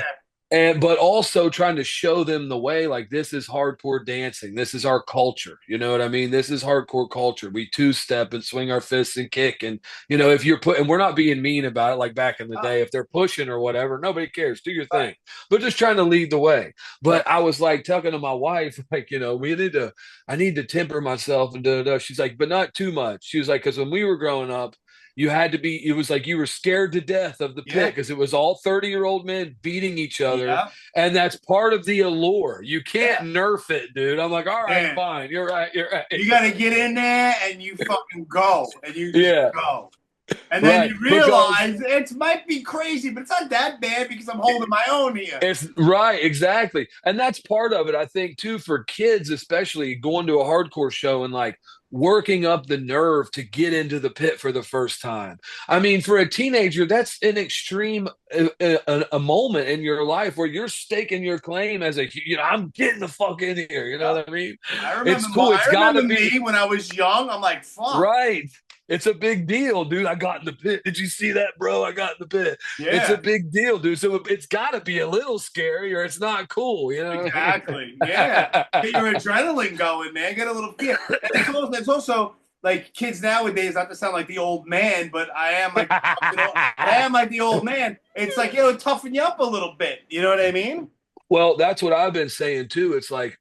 and but also trying to show them the way, like, this is hardcore dancing, this is our culture, you know what I mean, this is hardcore culture, we two-step and swing our fists and kick, and if you're and we're not being mean about it like back in the day. If they're pushing or whatever, nobody cares, do your Right. thing, but just trying to lead the way. Right. But I was like talking to my wife, like, I need to temper myself, and she's like, but not too much. She was like, because when we were growing up, you had to be, it was like you were scared to death of the Yeah. pit because it was all 30-year-old men beating each other. Yeah. And that's part of the allure. You can't Yeah. nerf it, dude. I'm like, all right, Yeah. fine. You're right. You're right. You got to get in there and you fucking go. And you just Yeah, go. And then right. you Because realize it might be crazy, but it's not that bad because I'm holding my own here. it's right, exactly. And that's part of it, I think, too, for kids, especially going to a hardcore show and like working up the nerve to get into the pit for the first time. I mean, for a teenager, that's an extreme a moment in your life where you're staking your claim as I'm getting the fuck in here. You know what I mean? It's cool. It's I got to remember be me when I was young. I'm like, fuck. right. It's a big deal, dude. I got in the pit. Did you see that, bro? I got in the pit. Yeah. It's a big deal, dude. So it's got to be a little scary or it's not cool, Exactly. Yeah. Get your adrenaline going, man. Get a little fear. And it's also like kids nowadays, not to sound like the old man, but I am like the old man. It's like, toughen you up a little bit. You know what I mean? Well, that's what I've been saying too. It's like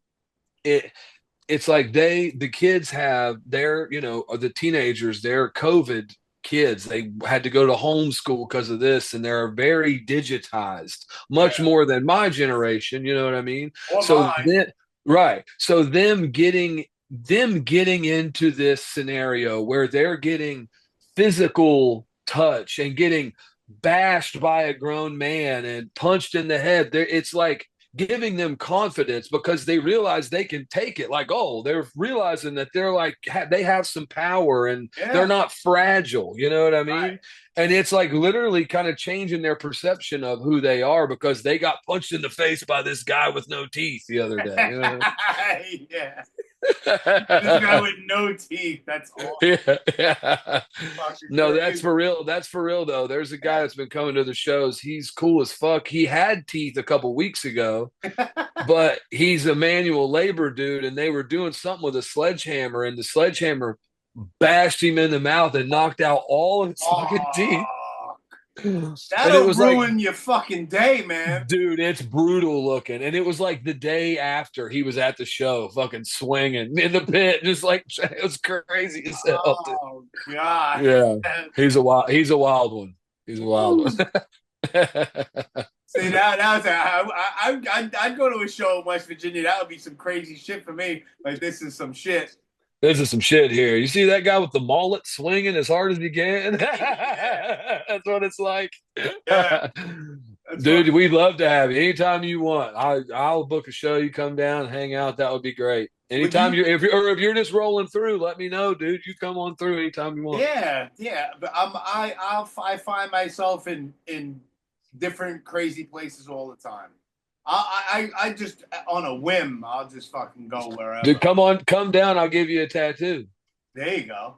it's like the kids have their, the teenagers, they're COVID kids. They had to go to homeschool because of this, and they're very digitized, much more than my generation. You know what I mean? Or So mine. then, right. So them getting into this scenario where they're getting physical touch and getting bashed by a grown man and punched in the head, it's like giving them confidence because they realize they can take it. Like, oh, they're realizing that they're like, they have some power and they're not fragile. You know what I mean? Right. And it's like literally kind of changing their perception of who they are because they got punched in the face by this guy with no teeth the other day. Yeah. This guy with no teeth. That's awesome. Yeah. No, that's for real. That's for real, though. There's a guy that's been coming to the shows. He's cool as fuck. He had teeth a couple weeks ago, but he's a manual labor dude, and they were doing something with a sledgehammer, and the sledgehammer bashed him in the mouth and knocked out all of his fucking teeth. That'll ruin your fucking day, man. Dude, it's brutal looking. And it was like the day after he was at the show, fucking swinging in the pit, just like it was crazy as hell. Oh god. Yeah. He's a wild one. He's a wild one. See, I'd go to a show in West Virginia. That would be some crazy shit for me. Like, this is some shit. This is some shit here. You see that guy with the mullet swinging as hard as he can? That's what it's like. Yeah. Dude, we'd love to have you anytime you want. I'll book a show. You come down, hang out. That would be great. Anytime if you're just rolling through, let me know, dude. You come on through anytime you want. Yeah. But I find myself in different crazy places all the time. I just on a whim, I'll just fucking go wherever. Dude, come down. I'll give you a tattoo. There you go.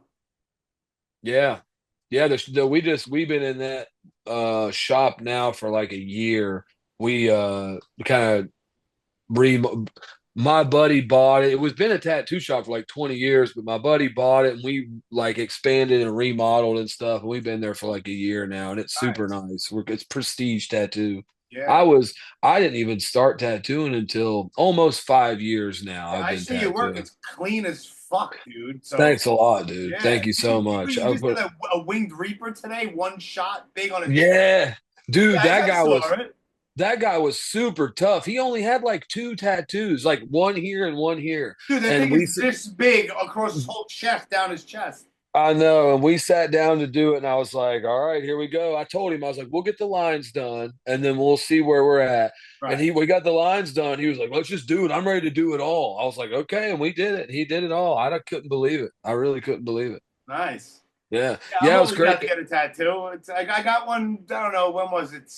Yeah. We've been in that shop now for like a year. We kind of rem- my buddy bought it. It was been a tattoo shop for like 20 years, but my buddy bought it and we like expanded and remodeled and stuff. And we've been there for like a year now, and it's super Nice. nice. It's prestige tattoo. I Yeah. was I didn't even start tattooing until almost 5 years now. Yeah, I've I been see your work. tattooing. It's clean as fuck, dude. So Thanks a lot, dude. yeah, Thank you so much. you I just did put a winged reaper today. One shot, big on his. Yeah, Yeah, dude, I saw it. that guy was super tough. He only had like two tattoos, like one here and one here. Dude, that And thing is this big across his whole chest, down his chest. I know, and we sat down to do it, and I was like, "All right, here we go." I told him, I was like, "We'll get the lines done, and then we'll see where we're at." And Right. we got the lines done. He was like, "Let's just do it. I'm ready to do it all." I was like, "Okay," and we did it. He did it all. Couldn't believe it. I really couldn't believe it. Nice. Yeah, Yeah, I'm yeah, it was always great. about to get a tattoo. It's I got one. I don't know when was it?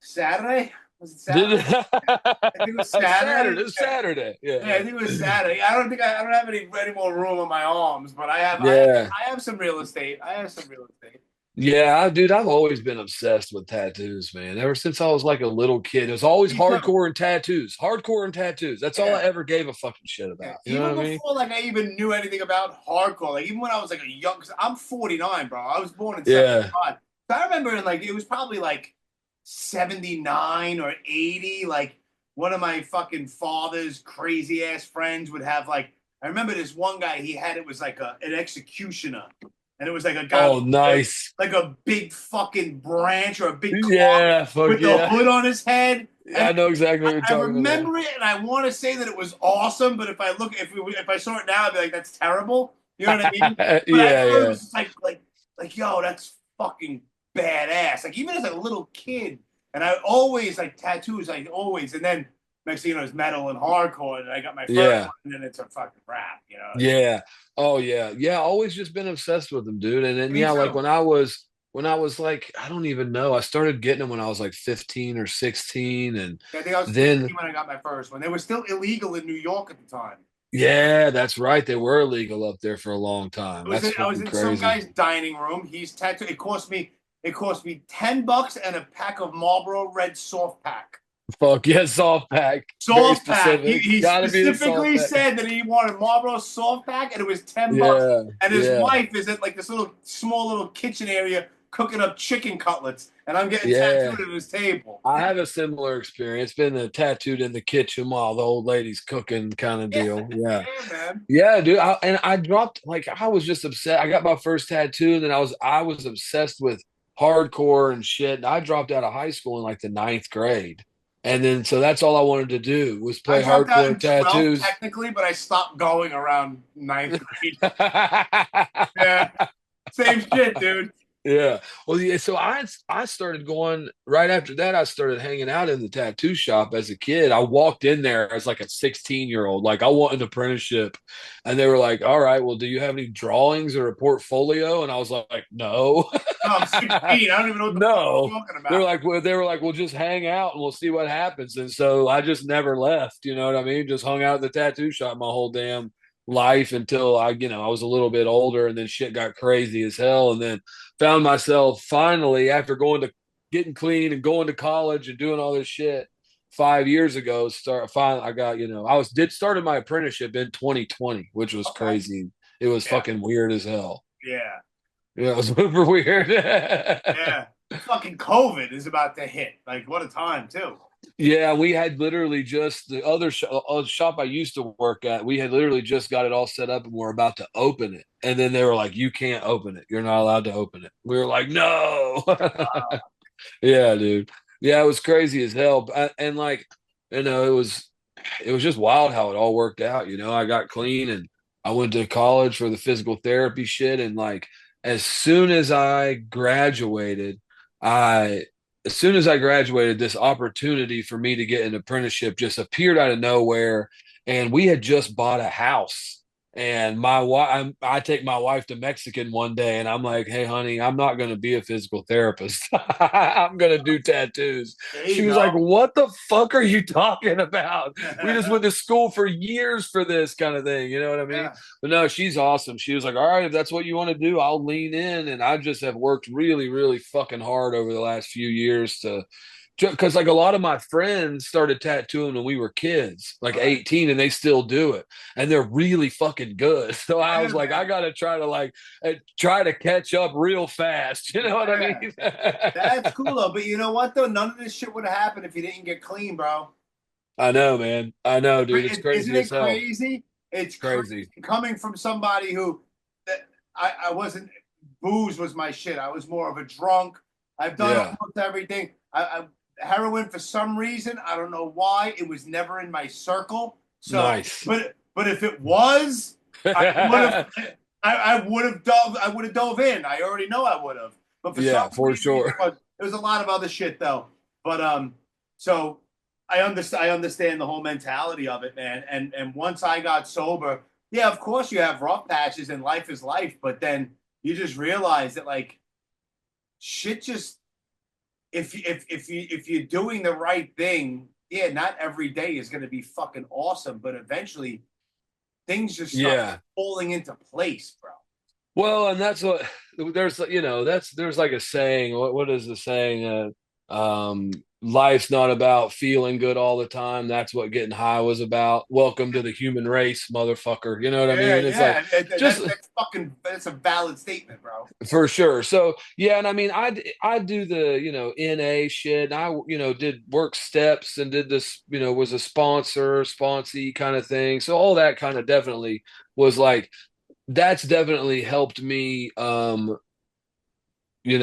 Saturday? Was it Did Saturday? I think it was Saturday. Saturday? It's Saturday. Yeah, Yeah, I think it was Saturday. I don't have any more room on my arms, but yeah. I have some real estate. I have some real estate. Yeah, dude, I've always been obsessed with tattoos, man. Ever since I was like a little kid, it was always Me too. hardcore and tattoos, hardcore and tattoos. That's all I Yeah. ever gave a fucking shit Yeah. about. You know Even what I mean? before like I even knew anything about hardcore, like even when I was like a young, cause I'm 49, bro. I was born in Yeah. 75. So I remember like it was probably like 79 or 80. Like one of my fucking father's crazy ass friends would have like I remember this one guy he had it was like an executioner. And it was like a guy Oh, with nice. like a big fucking branch or a big cloth Yeah, fuck with the yeah. hood on his head. I And know exactly what you're I talking about. remember it, and I want to say that it was awesome. But if I saw it now, I'd be like, "That's terrible." You know what I mean? Yeah, But I thought it yeah. was just like, yo, that's fucking badass. Like even as a little kid, and I always like tattoos, like always. And then next thing you know, it's metal and hardcore, and I got my first Yeah. one, and then it's a fucking rap. You know? Yeah. Oh yeah. Yeah. Always just been obsessed with them, dude. And then Me yeah, like too. when I was like, I don't even know. I started getting them when I was like 15 or 16. And I think I was then 15 when I got my first one. They were still illegal in New York at the time. yeah, that's right. They were illegal up there for a long time. That's I was fucking in some crazy. guy's dining room. He's tattooed. It cost me $10 and a pack of Marlboro Red soft pack. Fuck yeah, soft pack. Very Soft pack. specific. He Gotta be the soft specifically pack. said that he wanted Marlboro soft pack, and it was $10. Yeah, And his yeah, wife is at like this little small little kitchen area cooking up chicken cutlets, and I'm getting yeah. tattooed at his table. I have a similar experience. Been tattooed in the kitchen while the old lady's cooking, kind of Yeah, deal. Yeah, yeah, man. yeah, dude. And I dropped like I was just upset. I got my first tattoo, and then I was obsessed with hardcore and shit. And I dropped out of high school in like the ninth grade, and then so that's all I wanted to do was I play dropped out hardcore in 12th tattoos. technically, but I stopped going around ninth grade. Yeah, same shit, dude. Yeah. Well, yeah, so I started going right after that. I started hanging out in the tattoo shop as a kid. I walked in there as like a 16-year-old, like I want an apprenticeship. And they were like, "All right, well, do you have any drawings or a portfolio?" And I was like, "No." No, I'm 16. I don't even know what the fuck No. you're talking about. They were like, "We'll just hang out and we'll see what happens." And so I just never left, you know what I mean? Just hung out at the tattoo shop my whole damn life until I was a little bit older, and then shit got crazy as hell. And then found myself finally after going to getting clean and going to college and doing all this shit 5 years ago. Finally I got, started my apprenticeship in 2020, which was Okay. crazy. It was Yeah. fucking weird as hell. Yeah. Yeah, it was super weird. Yeah. Fucking COVID is about to hit. Like, what a time, too. Yeah, we had literally just the other shop I used to work at. We had literally just got it all set up and we're about to open it. And then they were like, "You can't open it. You're not allowed to open it." We were like, "No." Yeah, dude. Yeah, it was crazy as hell. And like, it was just wild how it all worked out. I got clean and I went to college for the physical therapy shit. And like, as soon as I graduated, I as soon as I graduated, this opportunity for me to get an apprenticeship just appeared out of nowhere. And we had just bought a house. And my wife, I take my wife to Mexican one day, and I'm like, "Hey, honey, I'm not going to be a physical therapist. I'm going to do tattoos." There She you was like, go. "What the fuck are you talking about? We just went to school for years for this kind of thing." You know what I mean? Yeah. But no, she's awesome. She was like, "All right, if that's what you want to do, I'll lean in." And I just have worked really, really fucking hard over the last few years to because like a lot of my friends started tattooing when we were kids, like 18, and they still do it, and they're really fucking good. So I was like, I gotta try to try to catch up real fast. You know what I mean? That's cool though. But you know what though? None of this shit would have happened if you didn't get clean, bro. I know, man. I know, dude. It's Isn't crazy it as hell. crazy? It's Crazy. coming from somebody who I wasn't. Booze was my shit. I was more of a drunk. I've done almost everything. Heroin for some reason, I don't know why, it was never in my circle. So, nice. But if it was, I would have dove in. I already know I would have. But for some reason, sure. There was a lot of other shit though. But so I understand the whole mentality of it, man. And once I got sober, yeah, of course you have rough patches and life is life, but then you just realize that like shit just if you're doing the right thing, yeah, not every day is gonna be fucking awesome, but eventually things just start falling into place, bro. Well, and that's what there's there's like a saying. What is the saying? Life's not about feeling good all the time. That's what getting high was about. Welcome to the human race, motherfucker. You know what I mean? It's like that's a valid statement, bro. For sure. So yeah, and I mean, I do the NA shit. And I did work steps and did this. Was a sponsee kind of thing. So all that kind of definitely was like that's definitely helped me.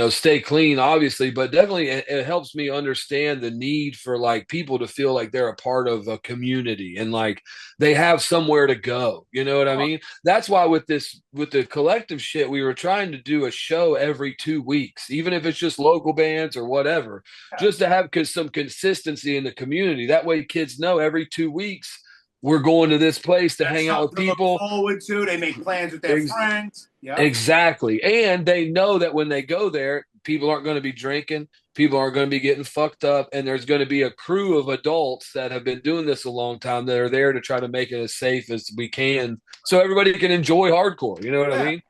Stay clean, obviously, but definitely it helps me understand the need for like people to feel like they're a part of a community and like they have somewhere to go. You know what I mean? That's why with the collective shit, we were trying to do a show every 2 weeks, even if it's just local bands or whatever, just to have some consistency in the community. That way kids know every 2 weeks we're going to this place to hang out with people. Look forward to. They make plans with their friends. Yeah. Exactly. And they know that when they go there, people aren't going to be drinking, people aren't going to be getting fucked up, and there's going to be a crew of adults that have been doing this a long time that are there to try to make it as safe as we can so everybody can enjoy hardcore. You know what I mean?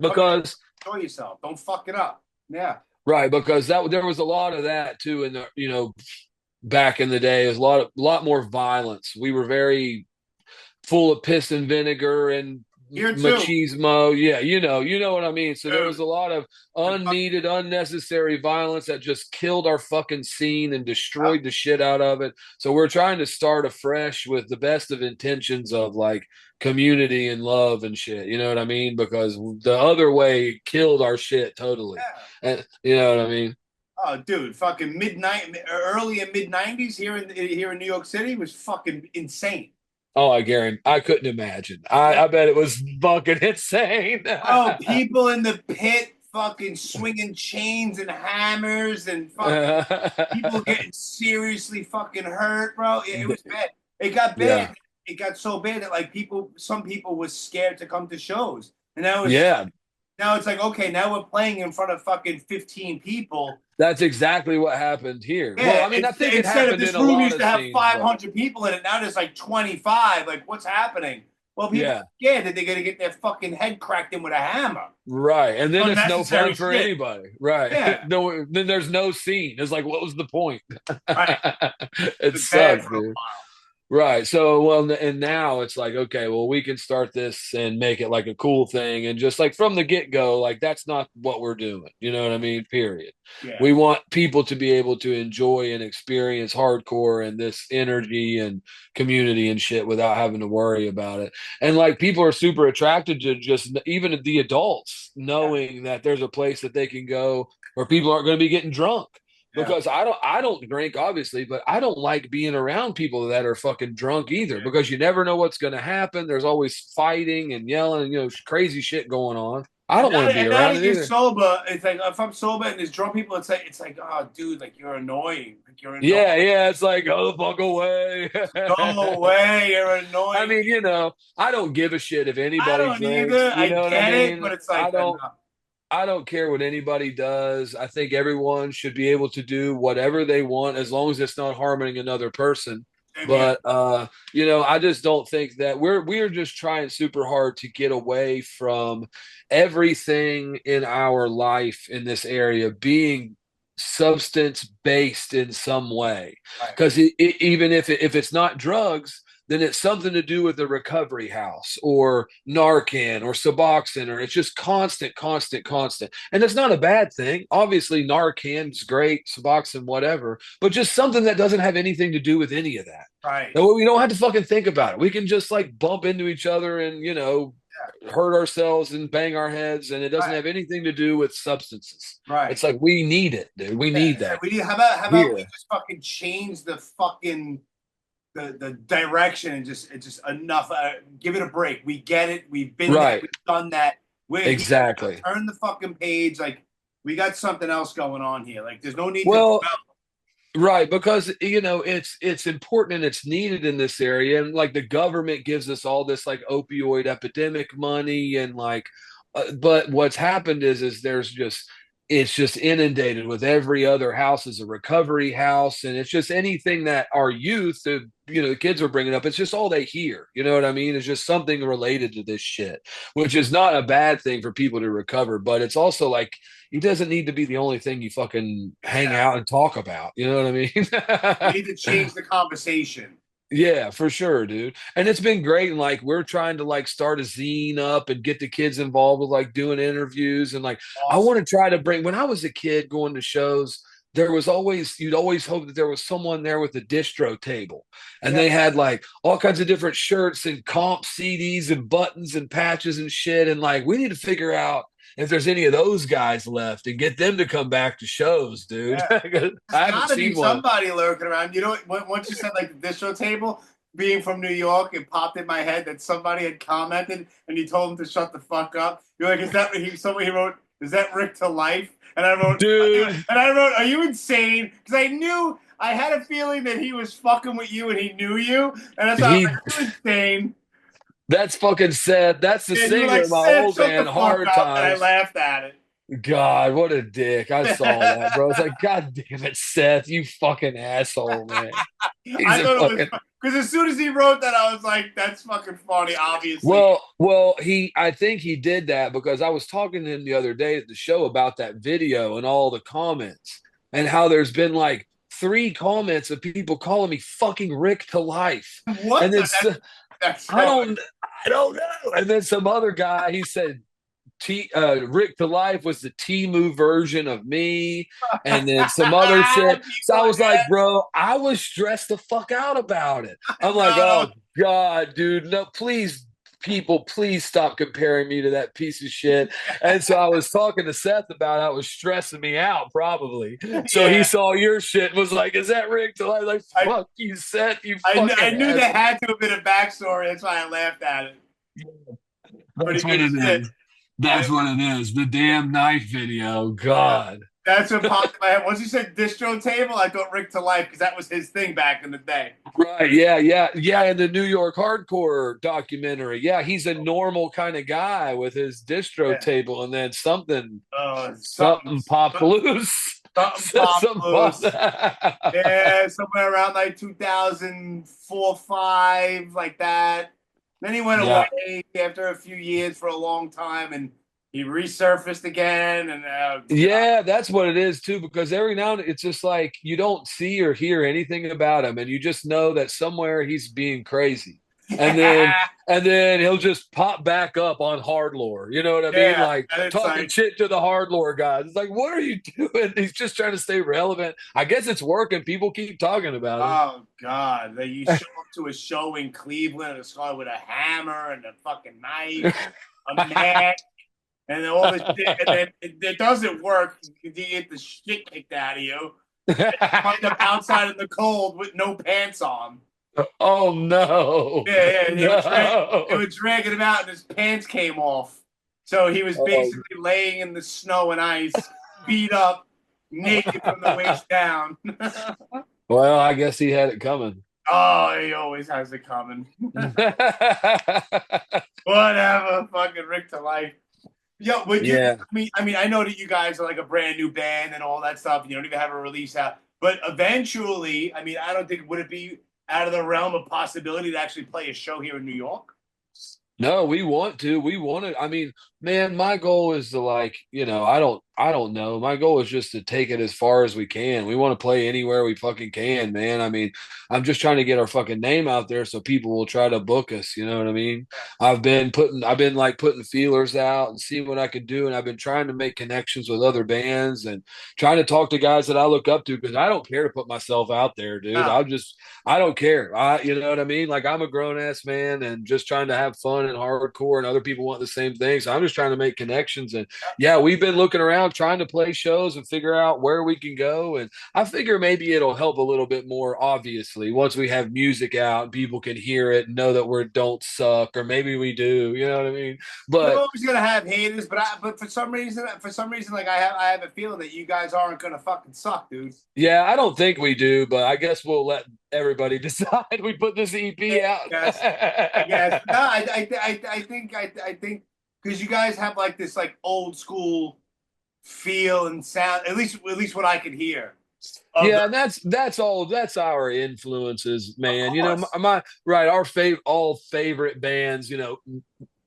Because enjoy yourself. Don't fuck it up. Yeah. Right, because there was a lot of that too in the back in the day. There's a lot more violence. We were very full of piss and vinegar and machismo. Yeah, you know what I mean. So there was a lot of unneeded, unnecessary violence that just killed our fucking scene and destroyed the shit out of it. So we're trying to start afresh with the best of intentions of like community and love and shit. You know what I mean? Because the other way killed our shit totally. And, you know what I mean? Oh, dude, fucking early and mid 90s here in New York City was fucking insane. Oh, I couldn't imagine. I bet it was fucking insane. Oh, people in the pit fucking swinging chains and hammers and fucking people getting seriously fucking hurt, bro. It was bad. It got bad. Yeah. It got so bad that like some people was scared to come to shows. And now it's like, okay, now we're playing in front of fucking 15 people. That's exactly what happened here. Yeah, well, I mean, I think instead of this room used to have 500 people in it, now there's like 25. Like, what's happening? Well, people are scared that they're going to get their fucking head cracked in with a hammer. Right, and then it's no fun for anybody. Right. Yeah. No, then there's no scene. It's like, what was the point? Right. It sucks, dude. Right. So, and now it's like, okay, well, we can start this and make it like a cool thing. And just like from the get-go, like that's not what we're doing. You know what I mean? Period. Yeah. We want people to be able to enjoy and experience hardcore and this energy and community and shit without having to worry about it. And like people are super attracted to just even the adults knowing that there's a place that they can go where people aren't going to be getting drunk. Because I don't drink, obviously, but I don't like being around people that are fucking drunk either, because you never know what's going to happen. There's always fighting and yelling and, crazy shit going on. I don't want to be around it either. Sober, it's like, if I'm sober and there's drunk people, it's like, oh, dude, like you're annoying. Like you're annoying. Yeah. It's like, go the fuck away. Go away. You're annoying. I mean, I don't give a shit if anybody drinks. I don't either. I get it, but it's like, I don't care what anybody does. I think everyone should be able to do whatever they want as long as it's not harming another person. But I just don't think that we're just trying super hard to get away from everything in our life in this area being substance based in some way. Right. Because even if it's not drugs, then it's something to do with the recovery house or Narcan or Suboxone, or it's just constant, constant, constant. And it's not a bad thing. Obviously, Narcan's great, Suboxone, whatever, but just something that doesn't have anything to do with any of that. Right. And we don't have to fucking think about it. We can just like bump into each other and, hurt ourselves and bang our heads, and it doesn't have anything to do with substances. Right. It's like we need it, dude. We need that. How about we just fucking change the fucking the direction and just enough. Give it a break. We get it. We've been there. We've done that. Exactly. Turn the fucking page. Like, we got something else going on here. Like, there's no need to. Well, right, because it's important and it's needed in this area, and like the government gives us all this like opioid epidemic money, and like, but what's happened is it's just inundated with every other house is a recovery house, and it's just anything that our youth, the kids are bringing up, it's just all they hear. You know what I mean? It's just something related to this shit, which is not a bad thing for people to recover, but it's also like it doesn't need to be the only thing you fucking hang out and talk about. You know what I mean? We need to change the conversation. Yeah, for sure, dude. And it's been great. And like, we're trying to like start a zine up and get the kids involved with like doing interviews. And like, awesome. I want to try to when I was a kid going to shows, you'd always hope that there was someone there with a distro table, and they had like all kinds of different shirts and comp CDs and buttons and patches and shit. And like, we need to figure out if there's any of those guys left and get them to come back to shows, dude. Yeah. I haven't seen one. Somebody lurking around. Once you said like the distro table, being from New York, it popped in my head that somebody had commented and you told him to shut the fuck up. You're like, is that somebody wrote, is that Rick to life? And I wrote, dude. Are you insane? Because I had a feeling that he was fucking with you and he knew you. And I thought, are you insane? That's fucking Seth. That's the singer of my old band, Hard Times. And I laughed at it. God, what a dick. I saw that, bro. It's like, God damn it, Seth, you fucking asshole, man. I thought it was because as soon as he wrote that, I was like, that's fucking funny, obviously. Well, I think he did that because I was talking to him the other day at the show about that video and all the comments and how there's been like 3 comments of people calling me fucking Rick to life. What? And it's I don't know. And then some other guy, he said Rick to life was the Timu version of me, and then some other shit. So I was like, bro, I was stressed the fuck out about it. I'm like, oh God, dude, no, please, people, please stop comparing me to that piece of shit. And so I was talking to Seth about how it was stressing me out, probably. So he saw your shit and was like, is that Rick to life? Like, fuck you, Seth, you fucking I knew there had to have been a backstory. That's why I laughed at it. That's what it is. That's what it is. The damn knife video. God. That's what popped in my head. Once you said distro table, I thought Rick to life because that was his thing back in the day. Right. Yeah. In the New York hardcore documentary. Yeah. He's a normal kind of guy with his distro table, and then something popped loose. Something popped loose. Yeah. Somewhere around like 2004, 5, like that. Then he went away after a few years for a long time, and he resurfaced again. And that's what it is too. Because every now and then it's just like you don't see or hear anything about him, and you just know that somewhere he's being crazy, and then he'll just pop back up on hard lore. You know what I mean? Like talking shit to the hard lore guys. It's like, what are you doing? He's just trying to stay relevant. I guess it's working. People keep talking about it. Oh God! You show up to a show in Cleveland, it's with a hammer and a fucking knife, a mat, and all this shit, and then it doesn't work. You get the shit kicked out of you. You wind up outside in the cold with no pants on. Oh no! Yeah. They were dragging him out, and his pants came off. So he was basically laying in the snow and ice, beat up, naked from the waist down. Well, I guess he had it coming. Oh, he always has it coming. Whatever, fucking Rick to life. Yo, but I mean, I know that you guys are like a brand new band and all that stuff. You don't even have a release out, but eventually, I mean, I don't think would it be out of the realm of possibility to actually play a show here in New York? No, we want to. I mean, man, my goal is to like, I don't I don't know. My goal is just to take it as far as we can. We want to play anywhere we fucking can, man. I mean, I'm just trying to get our fucking name out there so people will try to book us. You know what I mean? I've been like putting feelers out and seeing what I could do. And I've been trying to make connections with other bands and trying to talk to guys that I look up to because I don't care to put myself out there, dude. No. I don't care. You know what I mean? Like I'm a grown ass man and just trying to have fun and hardcore and other people want the same thing. So I'm just trying to make connections. And yeah, we've been looking around trying to play shows and figure out where we can go. And I figure maybe it'll help a little bit more, obviously, once we have music out and people can hear it and know that we don't suck, or maybe we do, you know what I mean? You're But always gonna have haters, but for some reason, like I have a feeling that you guys aren't gonna fucking suck, dude. yeah, I don't think we do, but I guess we'll let everybody decide. We put this EP out. I guess. No, I think because you guys have like this like old school feel and sound. At least what I could hear. Yeah, and that's our influences, man. You know, Course. right, our all favorite bands, you know,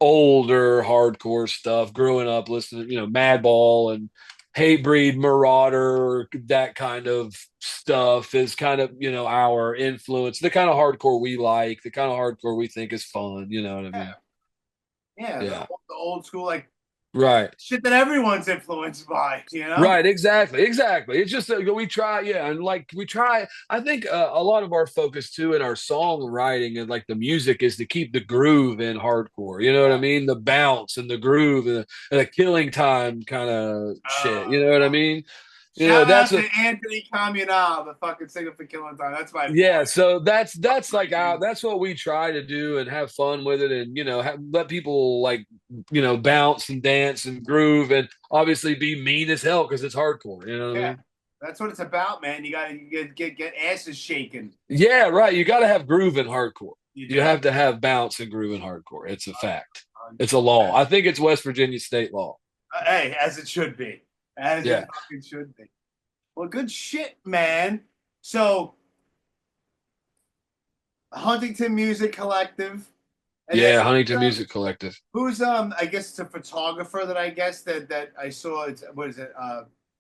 older hardcore stuff, growing up listening, you know, Madball and Hatebreed, Marauder, that kind of stuff is kind of, you know, our influence, the kind of hardcore we like, the kind of hardcore we think is fun, you know what I Yeah, mean? yeah, Yeah. the old school like Right. shit that everyone's influenced by, you know. Right, exactly. It's just that we try, yeah, and like we try. I think a lot of our focus too in our songwriting and like the music is to keep the groove in hardcore. You know what I mean? The bounce and the groove and the killing time kind of shit. You know what I mean? You know, Shout that's out a to Anthony Communal, the fucking singer for Killing Time. That's my yeah. boy. So that's like that's what we try to do and have fun with it, and you know, let people like you know bounce and dance and groove, and obviously be mean as hell because it's hardcore. You know what I Yeah, mean? that's what it's about, man. You gotta get asses shaking. Yeah, right. You got to have groove in hardcore. You You do. have to have bounce and groove in hardcore. It's a fact. It's a law. I think it's West Virginia state law. Hey, as it should be. As it Yeah. fucking should be. Well, good shit, man. So, Huntington Music Collective. And then Yeah, Huntington Music Collective. who's I guess it's a photographer that I guess that I saw. It's what is it?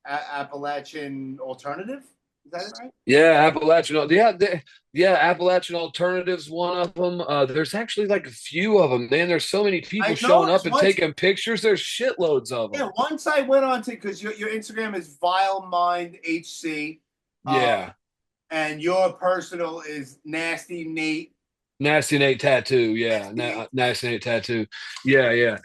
Appalachian Alternative. Is that it right? Yeah, Appalachian. Yeah, yeah, Appalachian Alternatives, one of them. There's actually like a few of them, man. There's so many people I showing up noticed and once. taking pictures. There's shitloads of them. Yeah, once I went on to because your Instagram is Vile Mind HC. Yeah. And your personal is Nasty Nate. Nasty Nate Tattoo. Yeah. Nasty Nate Tattoo. Yeah, yeah.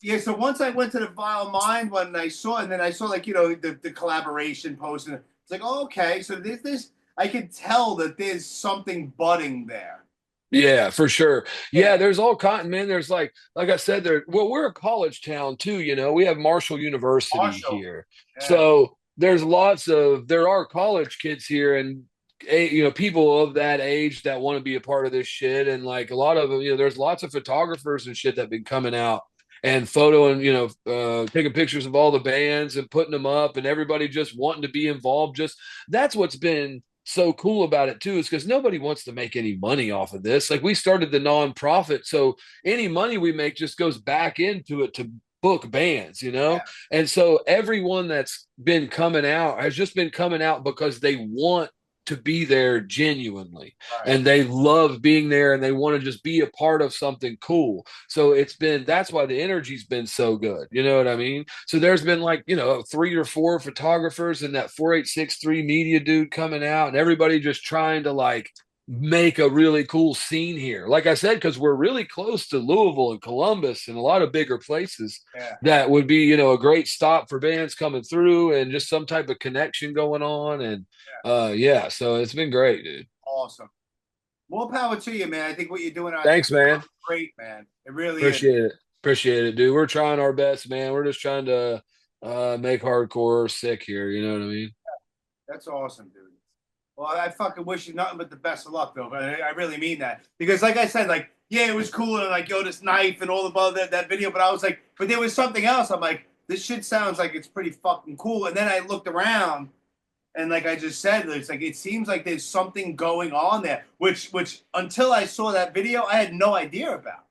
Yeah, so once I went to the Vile Mind one and I saw, and then I saw like, you know, the collaboration post, and it's like, oh, okay, so this I could tell that there's something budding there. Yeah, for sure. Yeah, there's all kind, man. There's like I said, well, we're a college town too, you know. We have Marshall University here. Yeah. So there are college kids here and you know, people of that age that want to be a part of this shit. And like a lot of them, you know, there's lots of photographers and shit that have been coming out and photoing, you know, taking pictures of all the bands and putting them up and everybody just wanting to be involved. Just that's what's been so cool about it too, is because nobody wants to make any money off of this. Like we started the nonprofit, so any money we make just goes back into it to book bands, you know? Yeah. And so everyone that's been coming out has just been coming out because they want to be there genuinely, Right. and they love being there and they want to just be a part of something cool. So that's why the energy's been so good, you know what I mean? So there's been like, you know, 3 or 4 photographers and that 4863 media dude coming out, and everybody just trying to like make a really cool scene here. Like I said, because we're really close to Louisville and Columbus and a lot of bigger places that would be, you know, a great stop for bands coming through and just some type of connection going on. And yeah, so it's been great, dude. Awesome. More power to you, man. I think what you're doing out Thanks, there is man. great, man. It really Appreciate it, dude. We're trying our best, man. We're just trying to make hardcore sick here, you know what I mean? That's awesome, dude. Well, I fucking wish you nothing but the best of luck, though. But I really mean that because, like I said, like yeah, it was cool and like yo, this knife and all above that video. But I was like, but there was something else. I'm like, this shit sounds like it's pretty fucking cool. And then I looked around, and like I just said, it's like it seems like there's something going on there, which until I saw that video, I had no idea about.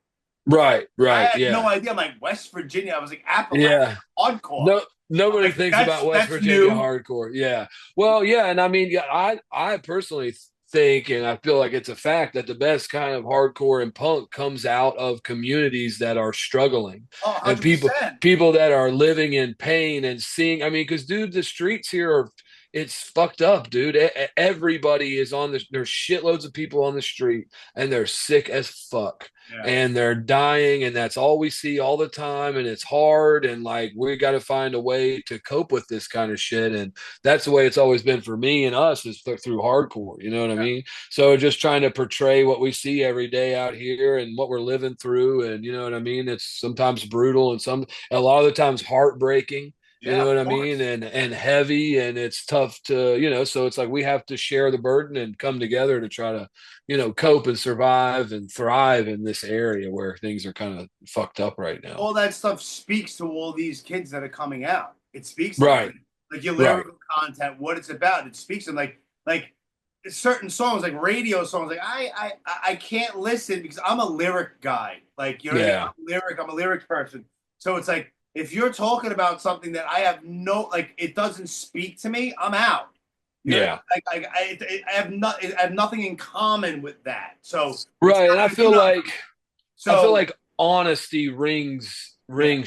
Right, I had yeah. no idea. I'm like West Virginia. I was like Appalachian hardcore. Nobody Like, thinks about West that's Virginia new. hardcore. Yeah. Well, yeah, and I mean, yeah, I personally think, and I feel like it's a fact that the best kind of hardcore and punk comes out of communities that are struggling Oh, and 100%. people that are living in pain and seeing. I mean, because dude, the streets here are it's fucked up, dude. Everybody is on this. There's shitloads of people on the street, and they're sick as fuck Yeah. and they're dying, and that's all we see all the time, and it's hard, and like we got to find a way to cope with this kind of shit, and that's the way it's always been for me and us is through hardcore, you know what I mean? So just trying to portray what we see every day out here and what we're living through, and you know what I mean, it's sometimes brutal and a lot of the times heartbreaking. You Yeah, know of what I course. mean? And heavy, and it's tough to, so it's like we have to share the burden and come together to try to, cope and survive and thrive in this area where things are kind of fucked up right now. All that stuff speaks to all these kids that are coming out. It speaks to Right. them. Like your Right. lyrical content, what it's about. It speaks to them. Like certain songs, like radio songs. Like I can't listen because I'm a lyric guy. Like, you know what I mean? I'm a lyric person. So it's like if you're talking about something that I have it doesn't speak to me, I'm out. You know, I have nothing in common with that. So right, and I feel so like honesty rings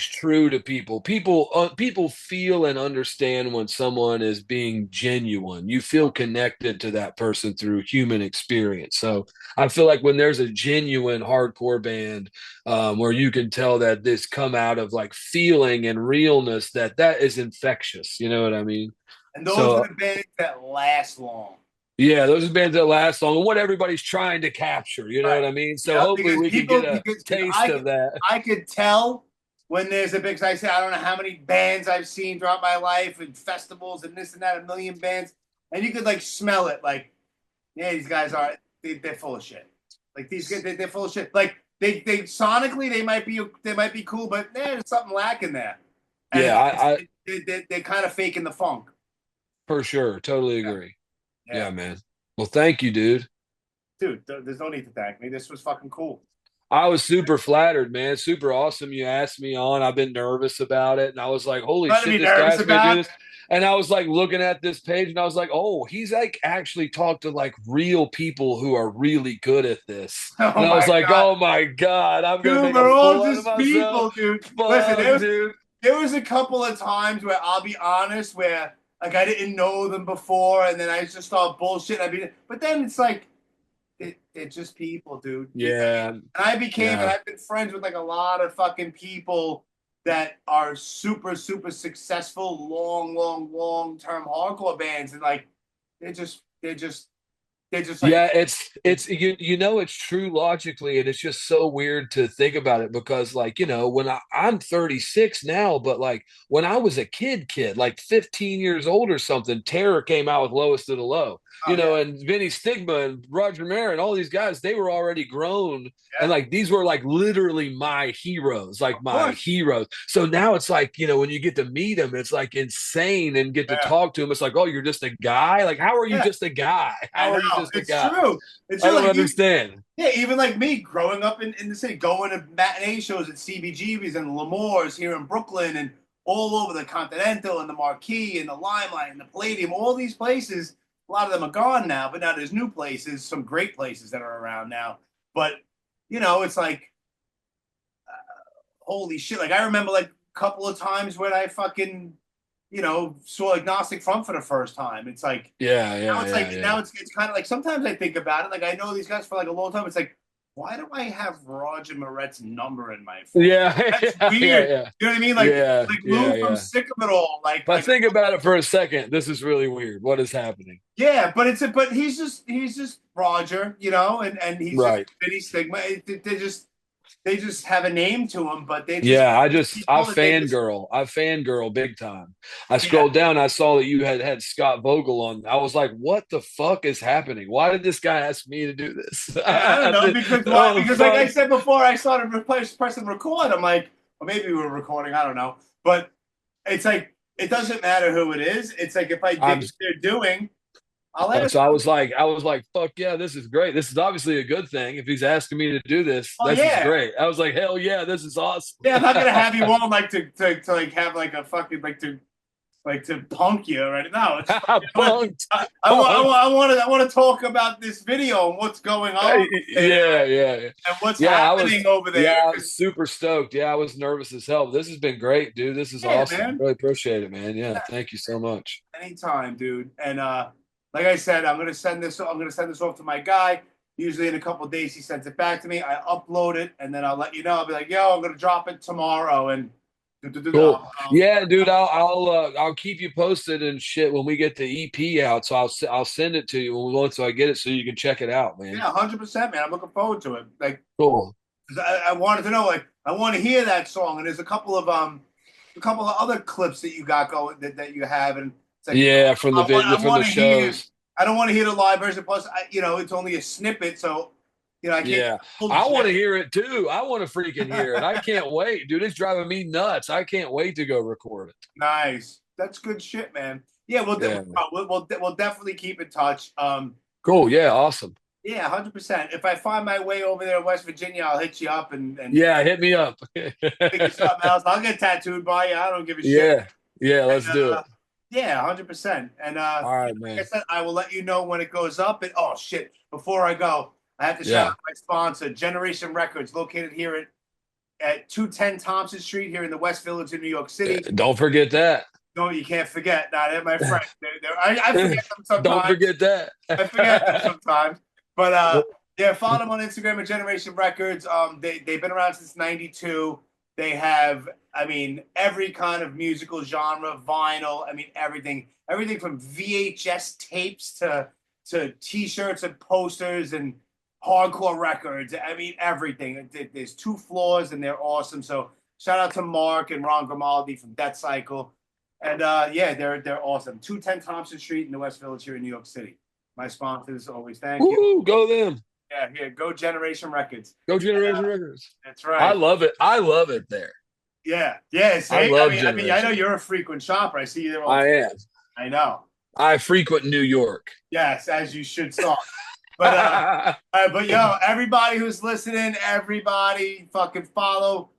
true to people. People feel and understand when someone is being genuine. You feel connected to that person through human experience. So I feel like when there's a genuine hardcore band where you can tell that this come out of like feeling and realness, that is infectious. You know what I mean? and those So are the bands that last long. yeah, those are bands that last long, and what everybody's trying to capture. You know Right. what I mean? So Yeah, hopefully because we can people, get a because taste of that. I could tell when there's a big. I say I don't know how many bands I've seen throughout my life and festivals and this and that, a million bands, and you could like smell it. Like, yeah, these guys they're full of shit. Like these guys, they're full of shit. Like they sonically they might be cool, but there's something lacking there. And Yeah, they're kind of faking the funk. for sure, totally Yeah. agree. Yeah, man. Well, thank you, dude. Dude, there's no need to thank me. This was fucking cool. I was super flattered, man. Super awesome. You asked me on. I've been nervous about it, and I was like, "Holy Nothing to shit, be this guy nervous asked me to do about. this." And I was like looking at this page, and I was like, "Oh, he's like actually talked to like real people who are really good at this." Oh And I was my like, God. "Oh my god, I'm gonna Dude, make a we're all fool out of just myself." people, dude. Listen, Fuck, dude. there was a couple of times where I'll be honest, where like I didn't know them before, and then I just start bullshit. But then it's like they're just people, dude. Yeah, And yeah. I've been friends with like a lot of fucking people that are super, super successful, long term hardcore bands, and like they're just like Yeah, it's it's true logically, and it's just so weird to think about it because like, when I'm 36 now, but like when I was a kid, like 15 years old or something, Terror came out with Lowest of the Low, oh yeah, and Vinny Stigma and Roger Mayer and all these guys, they were already grown. And yeah, like these were like literally my heroes, like of my course, heroes. So now it's like, when you get to meet them, it's like insane and get to yeah. talk to them. It's like, oh, you're just a guy. Like, how are you Yeah, just a guy? I How are you know. just a It's guy? true. It's I true. don't understand. Yeah, even like me, growing up in the city, going to matinee shows at CBGB's and L'Amour's here in Brooklyn and all over the Continental and the Marquee and the Limelight and the Palladium, all these places. A lot of them are gone now, but now there's new places, some great places that are around now. But, it's like, holy shit. Like, I remember like a couple of times when I fucking, saw Agnostic Front for the first time. It's like, Yeah, now yeah, it's yeah, like, yeah. now it's kind of like, sometimes I think about it. Like, I know these guys for like a long time. It's like, why do I have Roger Moret's number in my phone? Yeah, That's yeah, weird. yeah, You know what I mean? yeah, Like yeah, Lou from yeah. Sick of It All. But think about it for a second. This is really weird. What is happening? Yeah, but he's just Roger, and he's just Right. Vinny Stigma. They just have a name to him, but they just Yeah, I people that they just fangirl big time. I yeah. scrolled down, I saw that you had Scott Vogel on. I was like, what the fuck is happening? Why did this guy ask me to do this? I don't know because why? Oh, Because like I fuck. said before, I started pressing record. I'm like, well, maybe we were recording. I don't know, but it's like it doesn't matter who it is. It's like if I dig I'm what they're doing, I'll let it. so I was like, fuck yeah, this is great. This is obviously a good thing. If he's asking me to do this, Oh this is yeah, great. I was like, hell yeah, this is awesome. yeah. I'm not gonna have you on like to like have like a fucking like to like to punk you right now. It's Punked. I want to talk about this video and what's going on there Yeah. and what's Yeah, happening over there. I was super stoked. Yeah, I was nervous as hell. This has been great, dude. This is awesome. Man. Really appreciate it, man. Yeah, thank you so much. Anytime, dude. And like I said, I'm gonna send this off to my guy. Usually in a couple of days he sends it back to me. I upload it and then I'll let you know. I'll be like, yo, I'm gonna drop it tomorrow and cool. Yeah, dude, I'll keep you posted and shit when we get the EP out. So I'll send it to you once I get it so you can check it out, man. Yeah, 100%, man. I'm looking forward to it. Like, cool. I wanted to know, like, I want to hear that song, and there's a couple of other clips that you got going that you have, and it's like, yeah, from the shows. I don't want to hear the live version. Plus, it's only a snippet, so I can't. Yeah, I want to hear it too. I want to freaking hear it. I can't wait, dude. It's driving me nuts. I can't wait to go record it. Nice, that's good shit, man. Yeah, we'll definitely keep in touch. Cool. Yeah, awesome. Yeah, 100%. If I find my way over there in West Virginia, I'll hit you up and yeah, hit me up. Figure something else. I'll get tattooed by you. I don't give a shit. Yeah, let's do it. Yeah, 100%. And all right, man. Like I said, I will let you know when it goes up. And oh shit, before I go, I have to shout out my sponsor, Generation Records, located here at 210 Thompson Street here in the West Village in New York City. Don't forget that. No, you can't forget. Nah, they're my friends. I forget them sometimes. Don't forget that. I forget them sometimes. But follow them on Instagram at Generation Records. They've been around since '92. They have, every kind of musical genre, vinyl. Everything from VHS tapes to T-shirts and posters and hardcore records. Everything. There's 2 floors and they're awesome. So shout out to Mark and Ron Grimaldi from Death Cycle. And they're awesome. 210 Thompson Street in the West Village here in New York City. My sponsors always thank you. Go them. Yeah, go Generation Records. Go Generation Records. That's right. I love it. I love it there. Yeah. See? I love I know you're a frequent shopper. I see you there all the time. am. I know. I frequent New York. Yes, as you should start. But everybody who's listening, everybody fucking follow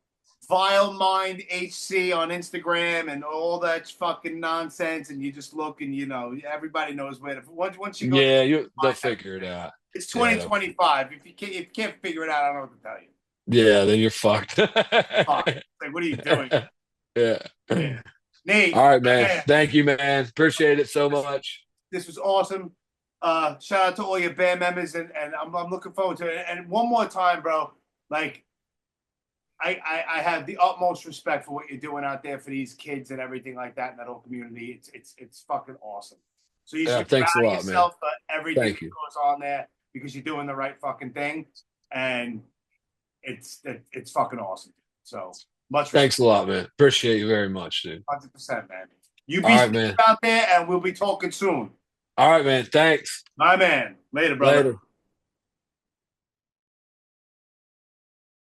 Vile Mind HC on Instagram and all that fucking nonsense, and you just look and everybody knows where to. Once you go, they'll figure it out. It's 2025. If you can't figure it out, I don't know what to tell you. Yeah, then you're fucked. Like, what are you doing? Yeah. Nate. All right, man. Thank you, man. Appreciate it so much. This was awesome. Shout out to all your band members, and I'm looking forward to it. And one more time, bro, like I have the utmost respect for what you're doing out there for these kids and everything like that in that whole community. It's fucking awesome. So you should thanks a lot, yourself man. For everything that goes on there because you're doing the right fucking thing, and it's fucking awesome. So much. Thanks a lot, man. Appreciate you very much, dude. 100%, man. You be safe out there, and we'll be talking soon. All right, man. Thanks. My man. Later, brother. Later.